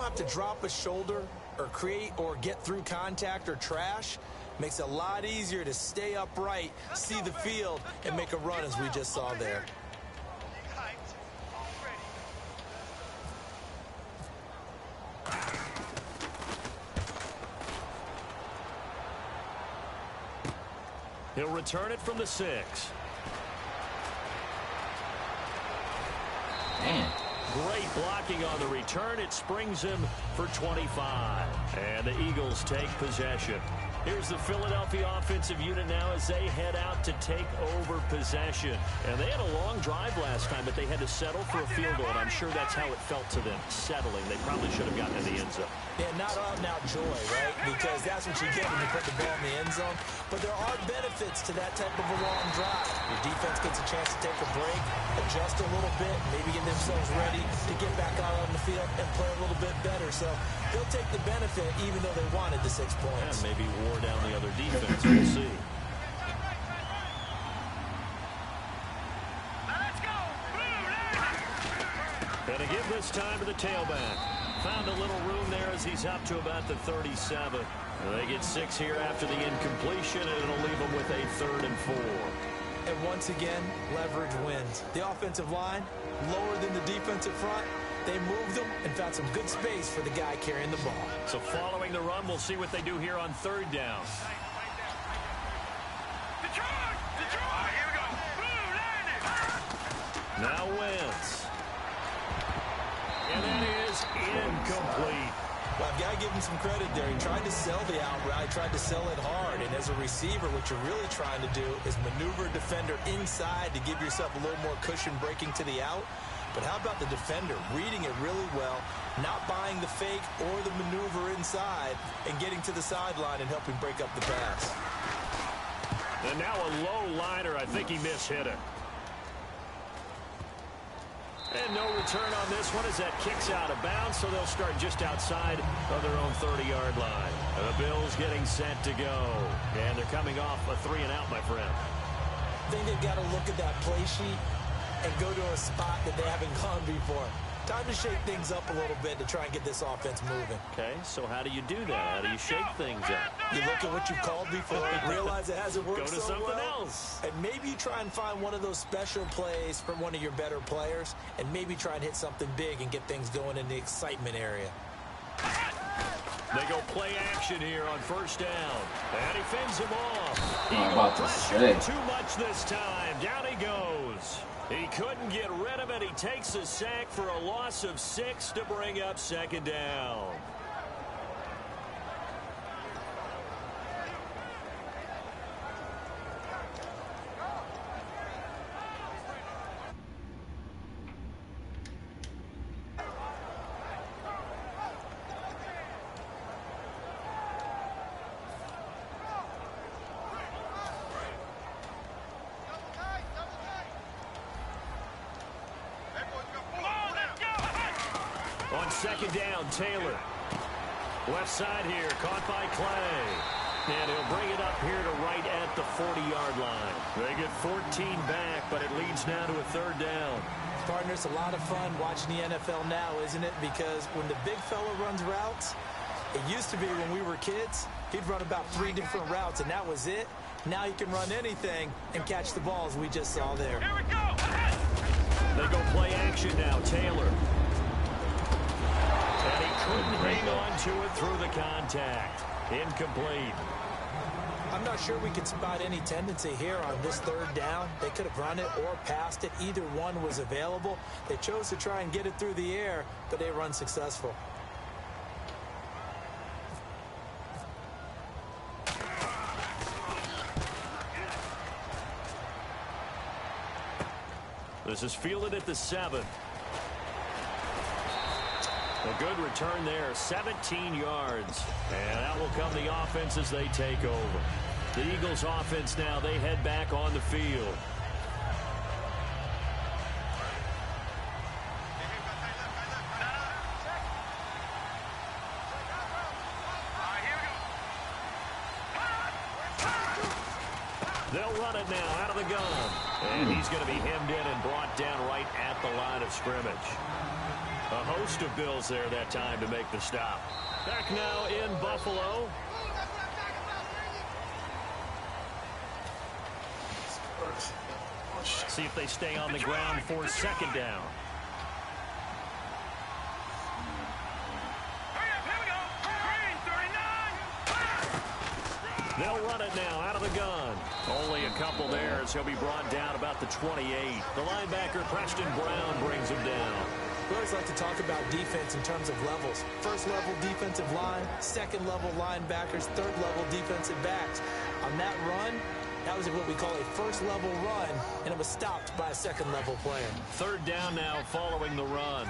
D: don't have to drop a shoulder or create or get through contact or trash, makes it a lot easier to stay upright, see the field, and make a run as we just saw there.
C: He'll return it from the 6.
E: Damn.
C: Great blocking on the return. It springs him for 25. And the Eagles take possession. Here's the Philadelphia offensive unit now as they head out to take over possession. And they had a long drive last time, but they had to settle for a field goal, and I'm sure that's how it felt to them, settling. They probably should have gotten in the end zone.
D: Yeah, not out and out joy, right? Because that's what you get when you put the ball in the end zone. But there are benefits to that type of a long drive. Your defense gets a chance to take a break, adjust a little bit, maybe get themselves ready to get back out on the field and play a little bit better. So they'll take the benefit even though they wanted the 6 points.
C: Yeah, maybe wore down the other defense. We'll see. Gonna give this time to the tailback. Found a little room there as he's up to about the 37. They get 6 here after the incompletion, and it'll leave them with a 3rd and 4.
D: And once again, leverage wins. The offensive line, lower than the defensive front. They moved them and found some good space for the guy carrying the ball.
C: So following the run, we'll see what they do here on 3rd down.
F: Detroit! Here we go. Blue landed.
C: Now Wentz. And that is incomplete.
D: Well, I've got to give him some credit there. He tried to sell the out route. He tried to sell it hard. And as a receiver, what you're really trying to do is maneuver a defender inside to give yourself a little more cushion breaking to the out. But how about the defender reading it really well, not buying the fake or the maneuver inside, and getting to the sideline and helping break up the pass?
C: And now a low liner. I think he mishit it. And no return on this one as that kicks out of bounds, so they'll start just outside of their own 30-yard line. The Bills getting set to go. And they're coming off a 3-and-out, my friend.
D: I think they've got to look at that play sheet and go to a spot that they haven't gone before. Time to shake things up a little bit to try and get this offense moving.
C: Okay, so how do you do that? How do you shake things up?
D: You look at what you've called before, realize it hasn't worked
C: Go to
D: so
C: something
D: well,
C: else.
D: and maybe you try and find one of those special plays from one of your better players, and maybe try and hit something big and get things going in the excitement area.
C: They go play action here on 1st down. And he fends him off.
E: I'm about to say.
C: Too much this time. Down he goes. He couldn't get rid of it. He takes a sack for a loss of 6 to bring up 2nd down. On 2nd down, Taylor. Left side here, caught by Clay. And he'll bring it up here to right at the 40-yard line. They get 14 back, but it leads now to a 3rd down.
D: Partner, it's a lot of fun watching the NFL now, isn't it? Because when the big fella runs routes, it used to be when we were kids, he'd run about 3 different routes, and that was it. Now he can run anything and catch the balls we just saw there.
F: Here we go.
C: They go play action now, Taylor. And he couldn't hang on to it through the contact. Incomplete.
D: I'm not sure we can spot any tendency here on this 3rd down. They could have run it or passed it. Either one was available. They chose to try and get it through the air, but they were unsuccessful.
C: This is fielded at the 7. A good return there, 17 yards. And out will come the offense as they take over. The Eagles offense now, they head back on the field. They'll run it now out of the gun. And he's going to be hemmed in and brought down right at the line of scrimmage. A host of Bills there that time to make the stop. Back now in Buffalo. See if they stay on the ground for second down. They'll run it now out of the gun. Only a couple there as he'll be brought down about the 28. The linebacker, Preston Brown, brings him down.
D: We always like to talk about defense in terms of levels. First level defensive line, second level linebackers, third level defensive backs. On that run, that was what we call a first level run, and it was stopped by a second level player.
C: Third down now following the run.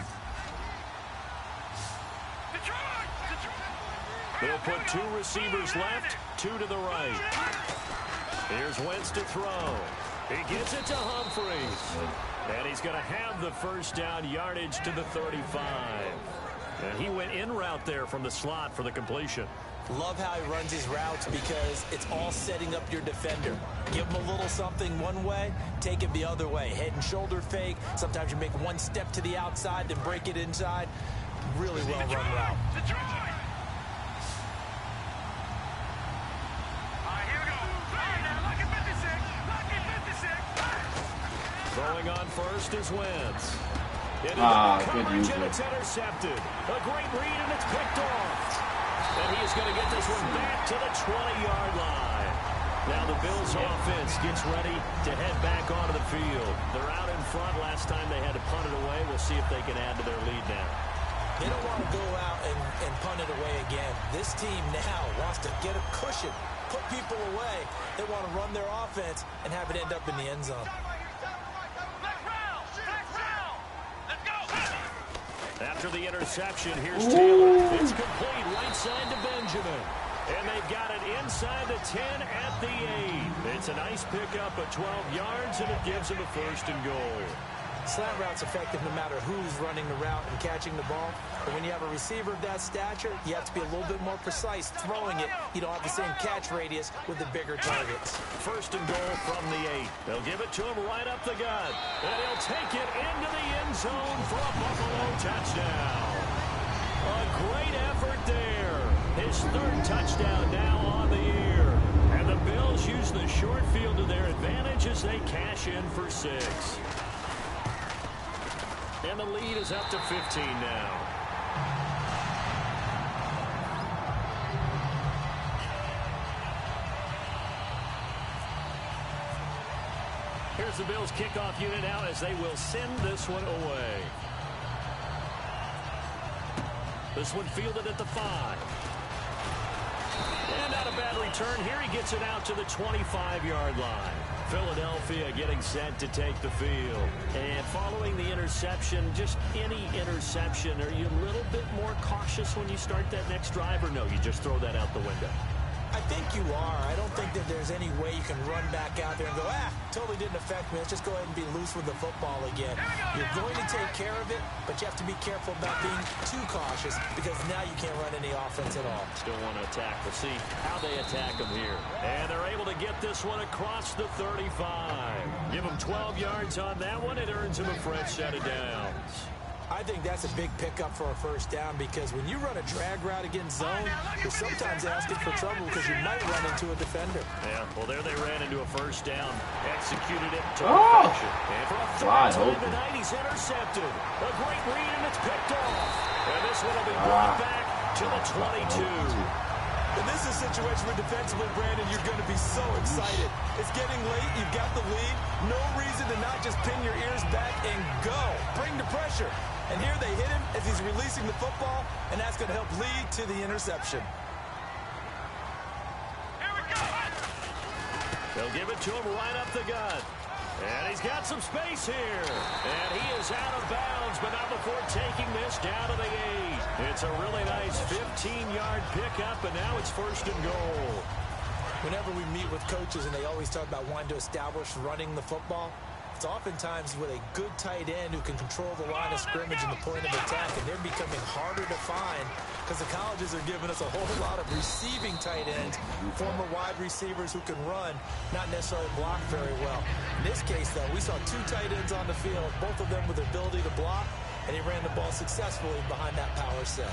C: They'll put two receivers left, two to the right. Here's Wentz to throw. He gives it to Humphries. And he's going to have the first down yardage to the 35. And he went in route there from the slot for the completion.
D: Love how he runs his routes because it's all setting up your defender. Give him a little something one way, take it the other way. Head and shoulder fake. Sometimes you make one step to the outside, then break it inside. Really well run route.
C: Throwing on first is Wentz.
E: Good user.
C: And it's intercepted. A great read, and it's picked off. And he's going to get this one back to the 20-yard line. Now the Bills offense gets ready to head back onto the field. They're out in front. Last time they had to punt it away. We'll see if they can add to their lead now.
D: They don't want to go out and punt it away again. This team now wants to get a cushion, put people away. They want to run their offense and have it end up in the end zone.
C: After the interception, here's Taylor. It's complete right side to Benjamin. And they've got it inside the 10 at the 8. It's a nice pickup of 12 yards, and it gives them a first and goal.
D: Slant route's effective no matter who's running the route and catching the ball. But when you have a receiver of that stature, you have to be a little bit more precise throwing it. You don't have the same catch radius with the bigger targets.
C: First and goal from the 8. They'll give it to him right up the gut. And he'll take it into the end zone for a Buffalo touchdown. A great effort there. His third touchdown now on the year. And the Bills use the short field to their advantage as they cash in for 6. And the lead is up to 15 now. Here's the Bills kickoff unit out as they will send this one away. This one fielded at the 5. And not a bad return here. He gets it out to the 25-yard line. Philadelphia getting set to take the field. And following the interception, just any interception, are you a little bit more cautious when you start that next drive, or no, you just throw that out the window?
D: I think you are. I don't think that there's any way you can run back out there and go, totally didn't affect me. Let's just go ahead and be loose with the football again. You're going to take care of it, but you have to be careful about being too cautious because now you can't run any offense at all.
C: Still want to attack. We'll see how they attack them here. And they're able to get this one across the 35. Give them 12 yards on that one. It earns them a fresh set of downs.
D: I think that's a big pickup for a first down because when you run a drag route against zone, you're sometimes asking for trouble because you might run into a defender.
C: Yeah, well, there they ran into a first down. Executed it to perfection. And for a third time tonight, he's intercepted. A great read, and it's picked off. And this one will be brought back to the 22.
D: And this is a situation where defensively, Brandon, you're going to be so excited. It's getting late. You've got the lead. No reason to not just pin your ears back and go. Bring the pressure. And here they hit him as he's releasing the football, and that's going to help lead to the interception.
F: Here we go.
C: They'll give it to him right up the gut. And he's got some space here. And he is out of bounds, but not before taking this down to the 8. It's a really nice 15-yard pickup, and now it's first and goal.
D: Whenever we meet with coaches and they always talk about wanting to establish running the football, it's oftentimes with a good tight end who can control the line of scrimmage and the point of attack, and they're becoming harder to find because the colleges are giving us a whole lot of receiving tight ends, former wide receivers who can run, not necessarily block very well. In this case, though, we saw two tight ends on the field, both of them with the ability to block, and he ran the ball successfully behind that power set.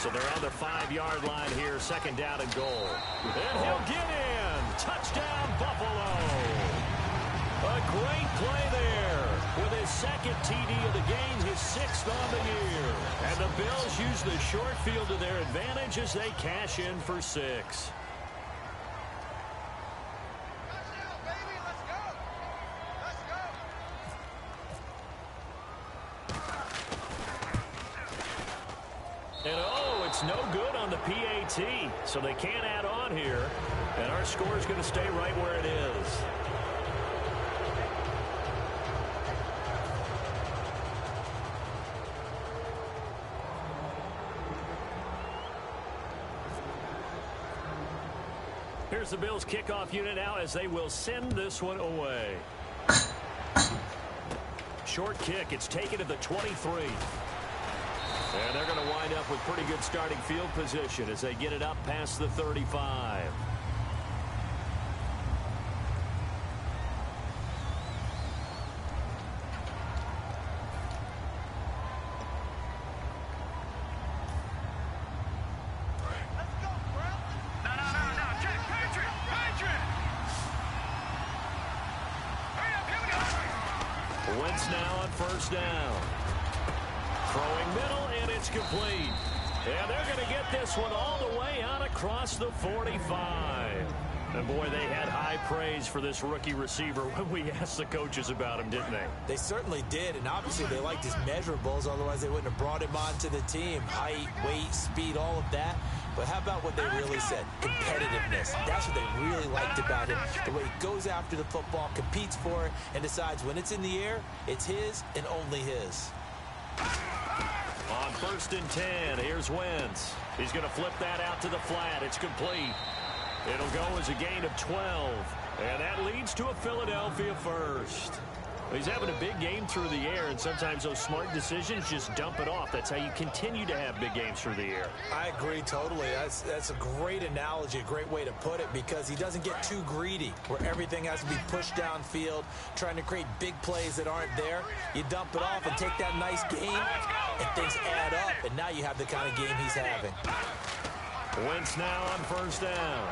C: So they're on the 5-yard line here, second down and goal. And he'll get in. Touchdown, Buffalo. A great play there with his second TD of the game, his 6th on the year. And the Bills use the short field to their advantage as they cash in for 6. And oh, it's no good on the PAT, so they can't add on here. And our score is going to stay right where it is. Here's the Bills kickoff unit now as they will send this one away. Short kick, it's taken to the 23. And they're going to wind up with pretty good starting field position as they get it up past the 35. Wentz now on first down. Throwing middle, and it's complete. And they're going to get this one all the way out across the 45. And boy, they had high praise for this rookie receiver when we asked the coaches about him, didn't they?
D: They certainly did, and obviously they liked his measurables, otherwise they wouldn't have brought him onto the team. Height, weight, speed, all of that. But how about what they really said? Competitiveness. That's what they really liked about him. The way he goes after the football, competes for it, and decides when it's in the air, it's his and only his.
C: On 1st and 10, here's Wentz. He's going to flip that out to the flat. It's complete. It'll go as a gain of 12. And that leads to a Philadelphia first. He's having a big game through the air, and sometimes those smart decisions just dump it off. That's how you continue to have big games through the air.
D: I agree totally. That's a great analogy, a great way to put it, because he doesn't get too greedy where everything has to be pushed downfield, trying to create big plays that aren't there. You dump it off and take that nice gain, and things add up, and now you have the kind of game he's having.
C: Wentz now on first down.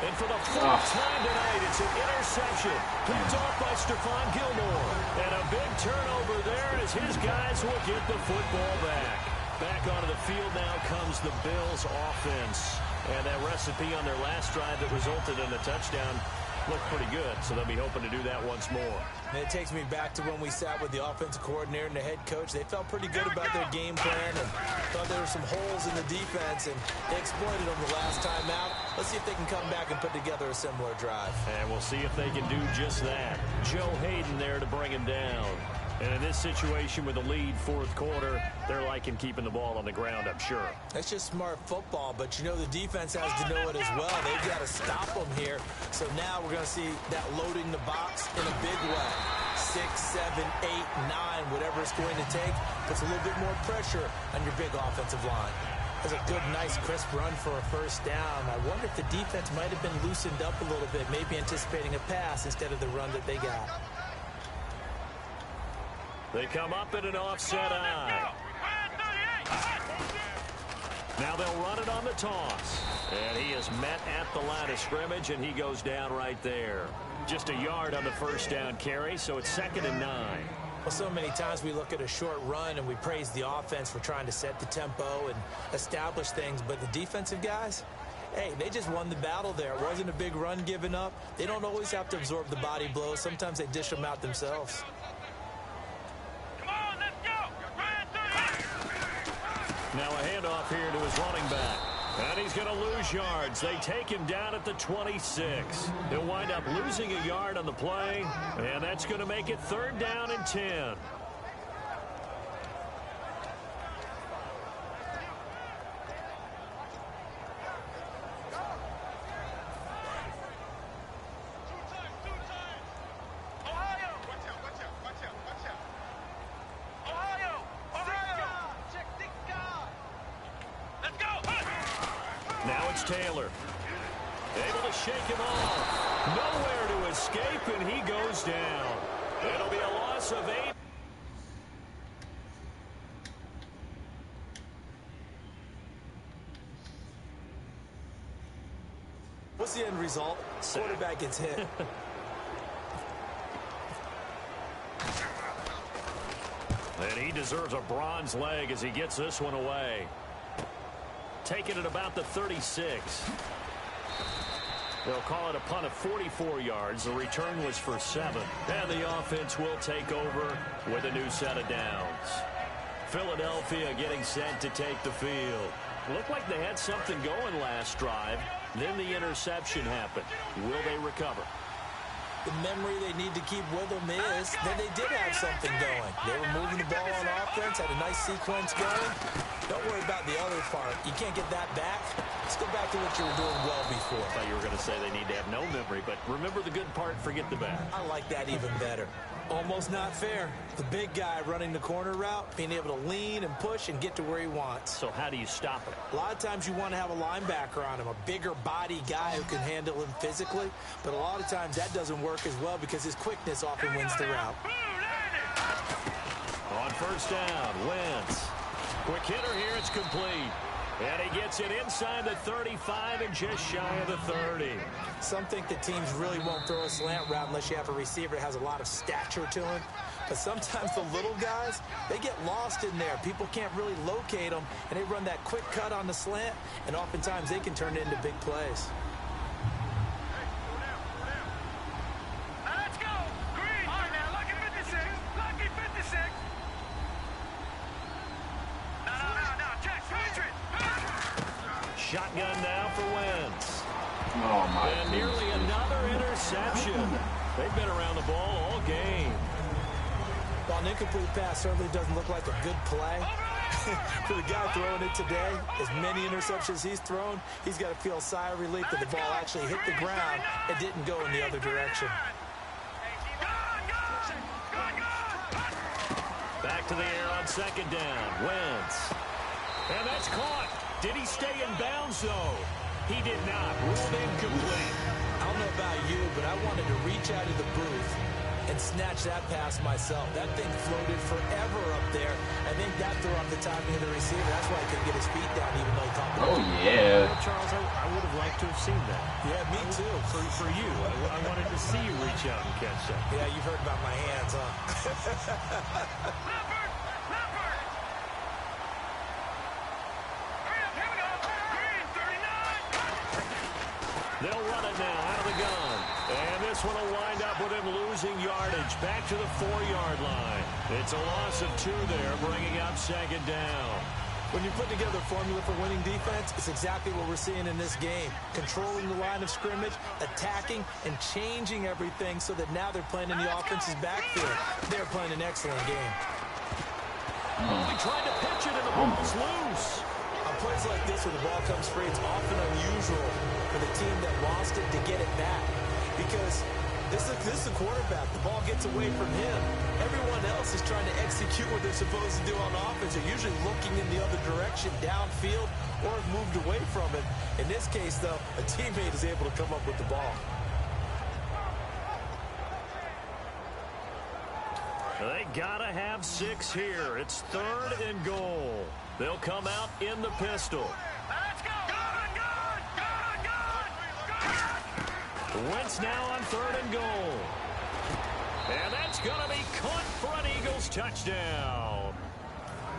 C: And for the 4th time tonight, it's an interception. Picked off by Stephon Gilmore. And a big turnover there as his guys will get the football back. Back onto the field now comes the Bills offense. And that recipe on their last drive that resulted in a touchdown looked pretty good, so they'll be hoping to do that once more.
D: And it takes me back to when we sat with the offensive coordinator and the head coach. They felt pretty good about their game plan and thought there were some holes in the defense, and they exploited them the last time out. Let's see if they can come back and put together a similar drive.
C: And we'll see if they can do just that. Joe Hayden there to bring him down. And in this situation with the lead 4th quarter, they're liking keeping the ball on the ground, I'm sure.
D: That's just smart football, but you know the defense has to know it as well. They've got to stop them here. So now we're going to see that loading the box in a big way. 6, 7, 8, 9, whatever it's going to take, puts a little bit more pressure on your big offensive line. That's a good, nice, crisp run for a first down. I wonder if the defense might have been loosened up a little bit, maybe anticipating a pass instead of the run that they got.
C: They come up in an offset eye. Now they'll run it on the toss. And he is met at the line of scrimmage, and he goes down right there. Just a yard on the first down carry, so it's 2nd and 9.
D: Well, so many times we look at a short run and we praise the offense for trying to set the tempo and establish things, but the defensive guys, hey, they just won the battle there. It wasn't a big run given up. They don't always have to absorb the body blows. Sometimes they dish them out themselves.
C: Now a handoff here to his running back. And he's going to lose yards. They take him down at the 26. He'll wind up losing a yard on the play, and that's going to make it 3rd down and 10. Now it's Taylor. Able to shake him off. Nowhere to escape, and he goes down. It'll be a loss of 8.
D: What's the end result? Quarterback gets hit.
C: And he deserves a bronze leg as he gets this one away. Taking it about the 36. They'll call it a punt of 44 yards. The return was for 7. And the offense will take over with a new set of downs. Philadelphia getting set to take the field. Looked like they had something going last drive. Then the interception happened. Will they recover?
D: The memory they need to keep with them is that they did have something going. They were moving the ball on offense, had a nice sequence going. Don't worry about the other part. You can't get that back. Let's go back to what you were doing well before.
C: I thought you were going to say they need to have no memory, but remember the good part, forget the bad.
D: I like that even better. Almost not fair. The big guy running the corner route, being able to lean and push and get to where he wants.
C: So how do you stop it?
D: A lot of times you want to have a linebacker on him, a bigger body guy who can handle him physically. But a lot of times that doesn't work as well because his quickness often wins the route.
C: On first down, Wentz. Quick hitter here, it's complete. And he gets it inside the 35 and just shy of the 30.
D: Some think that teams really won't throw a slant route unless you have a receiver that has a lot of stature to him. But sometimes the little guys, they get lost in there. People can't really locate them, and they run that quick cut on the slant, and oftentimes they can turn it into big plays.
F: Let's go. Green. All right, now, lucky 56. Lucky 56. No. Check. Patriot.
C: Shotgun now for Wentz.
E: Oh, my
C: And nearly another interception. They've been around the ball all game.
D: While an incomplete pass certainly doesn't look like a good play, for the guy throwing it today, as many interceptions he's thrown, he's got to feel a sigh of relief that the ball actually hit the ground and didn't go in the other direction.
C: Back to the air on second down. Wentz. And that's caught. Did he stay in bounds, though? He did not. Ruled incomplete.
D: I don't know about you, but I wanted to reach out of the booth and snatch that pass myself. That thing floated forever up there. I think that threw off the timing of the receiver. That's why he couldn't get his feet down, even though he caught the ball.
E: Oh, yeah.
C: Well, Charles, I would have liked to have seen that.
D: Yeah, me too.
C: For you, I wanted to see you reach out and catch that.
D: Yeah, you've heard about my hands, huh?
C: They'll run it now out of the gun. And this one will wind up with him losing yardage back to the 4-yard line. It's a loss of 2 there, bringing up second down.
D: When you put together a formula for winning defense, it's exactly what we're seeing in this game. Controlling the line of scrimmage, attacking, and changing everything so that now they're playing in the offense's backfield. They're playing an excellent game.
C: Only trying to pitch it and the ball's loose.
D: On plays like this where the ball comes free, it's often unusual for the team that lost it to get it back. Because this is the quarterback. The ball gets away from him. Everyone else is trying to execute what they're supposed to do on offense. They're usually looking in the other direction, downfield, or have moved away from it. In this case, though, a teammate is able to come up with the ball.
C: They gotta have 6 here. It's 3rd and goal. They'll come out in the pistol.
F: Let's go. Good.
C: Wentz now on 3rd and goal. And that's gonna be caught for an Eagles touchdown.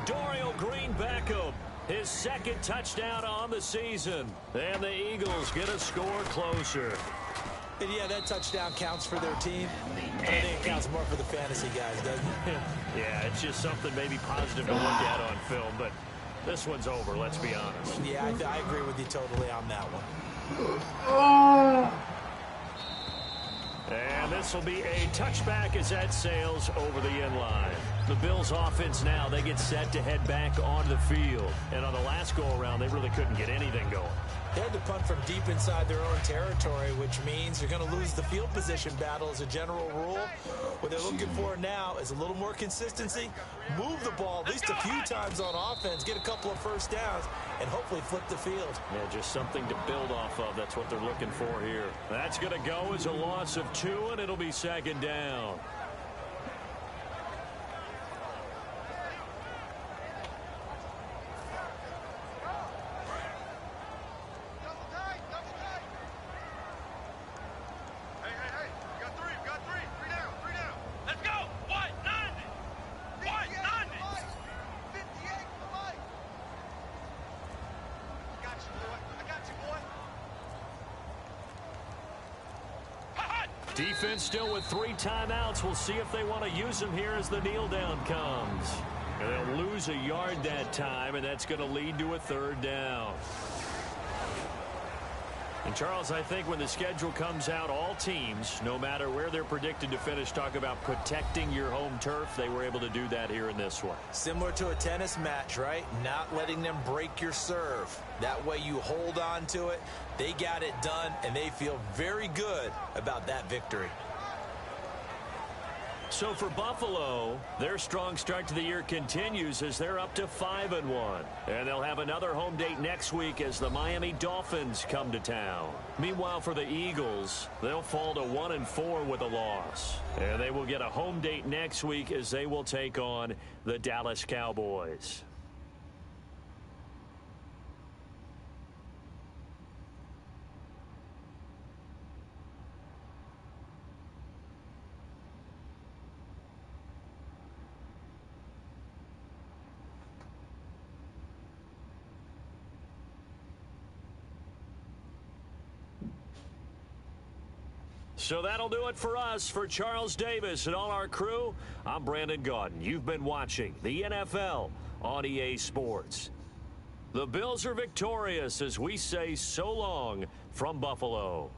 C: Dorial Green Beckham, his 2nd touchdown on the season. And the Eagles get a score closer.
D: And yeah, that touchdown counts for their team. But I think it counts more for the fantasy guys, doesn't it?
C: Yeah, it's just something maybe positive to look at on film, but this one's over, let's be honest.
D: Yeah, I agree with you totally on that one.
C: And this will be a touchback as that sails over the end line. The Bills offense now, they get set to head back onto the field. And on the last go-around, they really couldn't get anything going.
D: They had to punt from deep inside their own territory, which means you're going to lose the field position battle as a general rule. What they're looking for now is a little more consistency, move the ball at least a few times on offense, get a couple of first downs, and hopefully flip the field.
C: Yeah, just something to build off of. That's what they're looking for here. That's going to go as a loss of 2, and it'll be second down. Defense still with 3 timeouts. We'll see if they want to use them here as the kneel down comes. And they'll lose a yard that time, and that's going to lead to a 3rd down. And, Charles, I think when the schedule comes out, all teams, no matter where they're predicted to finish, talk about protecting your home turf. They were able to do that here in this one.
D: Similar to a tennis match, right? Not letting them break your serve. That way you hold on to it. They got it done, and they feel very good about that victory.
C: So for Buffalo, their strong start to the year continues as they're up to 5-1. And they'll have another home date next week as the Miami Dolphins come to town. Meanwhile, for the Eagles, they'll fall to 1-4 with a loss. And they will get a home date next week as they will take on the Dallas Cowboys. So that'll do it for us. For Charles Davis and all our crew, I'm Brandon Gaudin. You've been watching the NFL on EA Sports. The Bills are victorious as we say so long from Buffalo.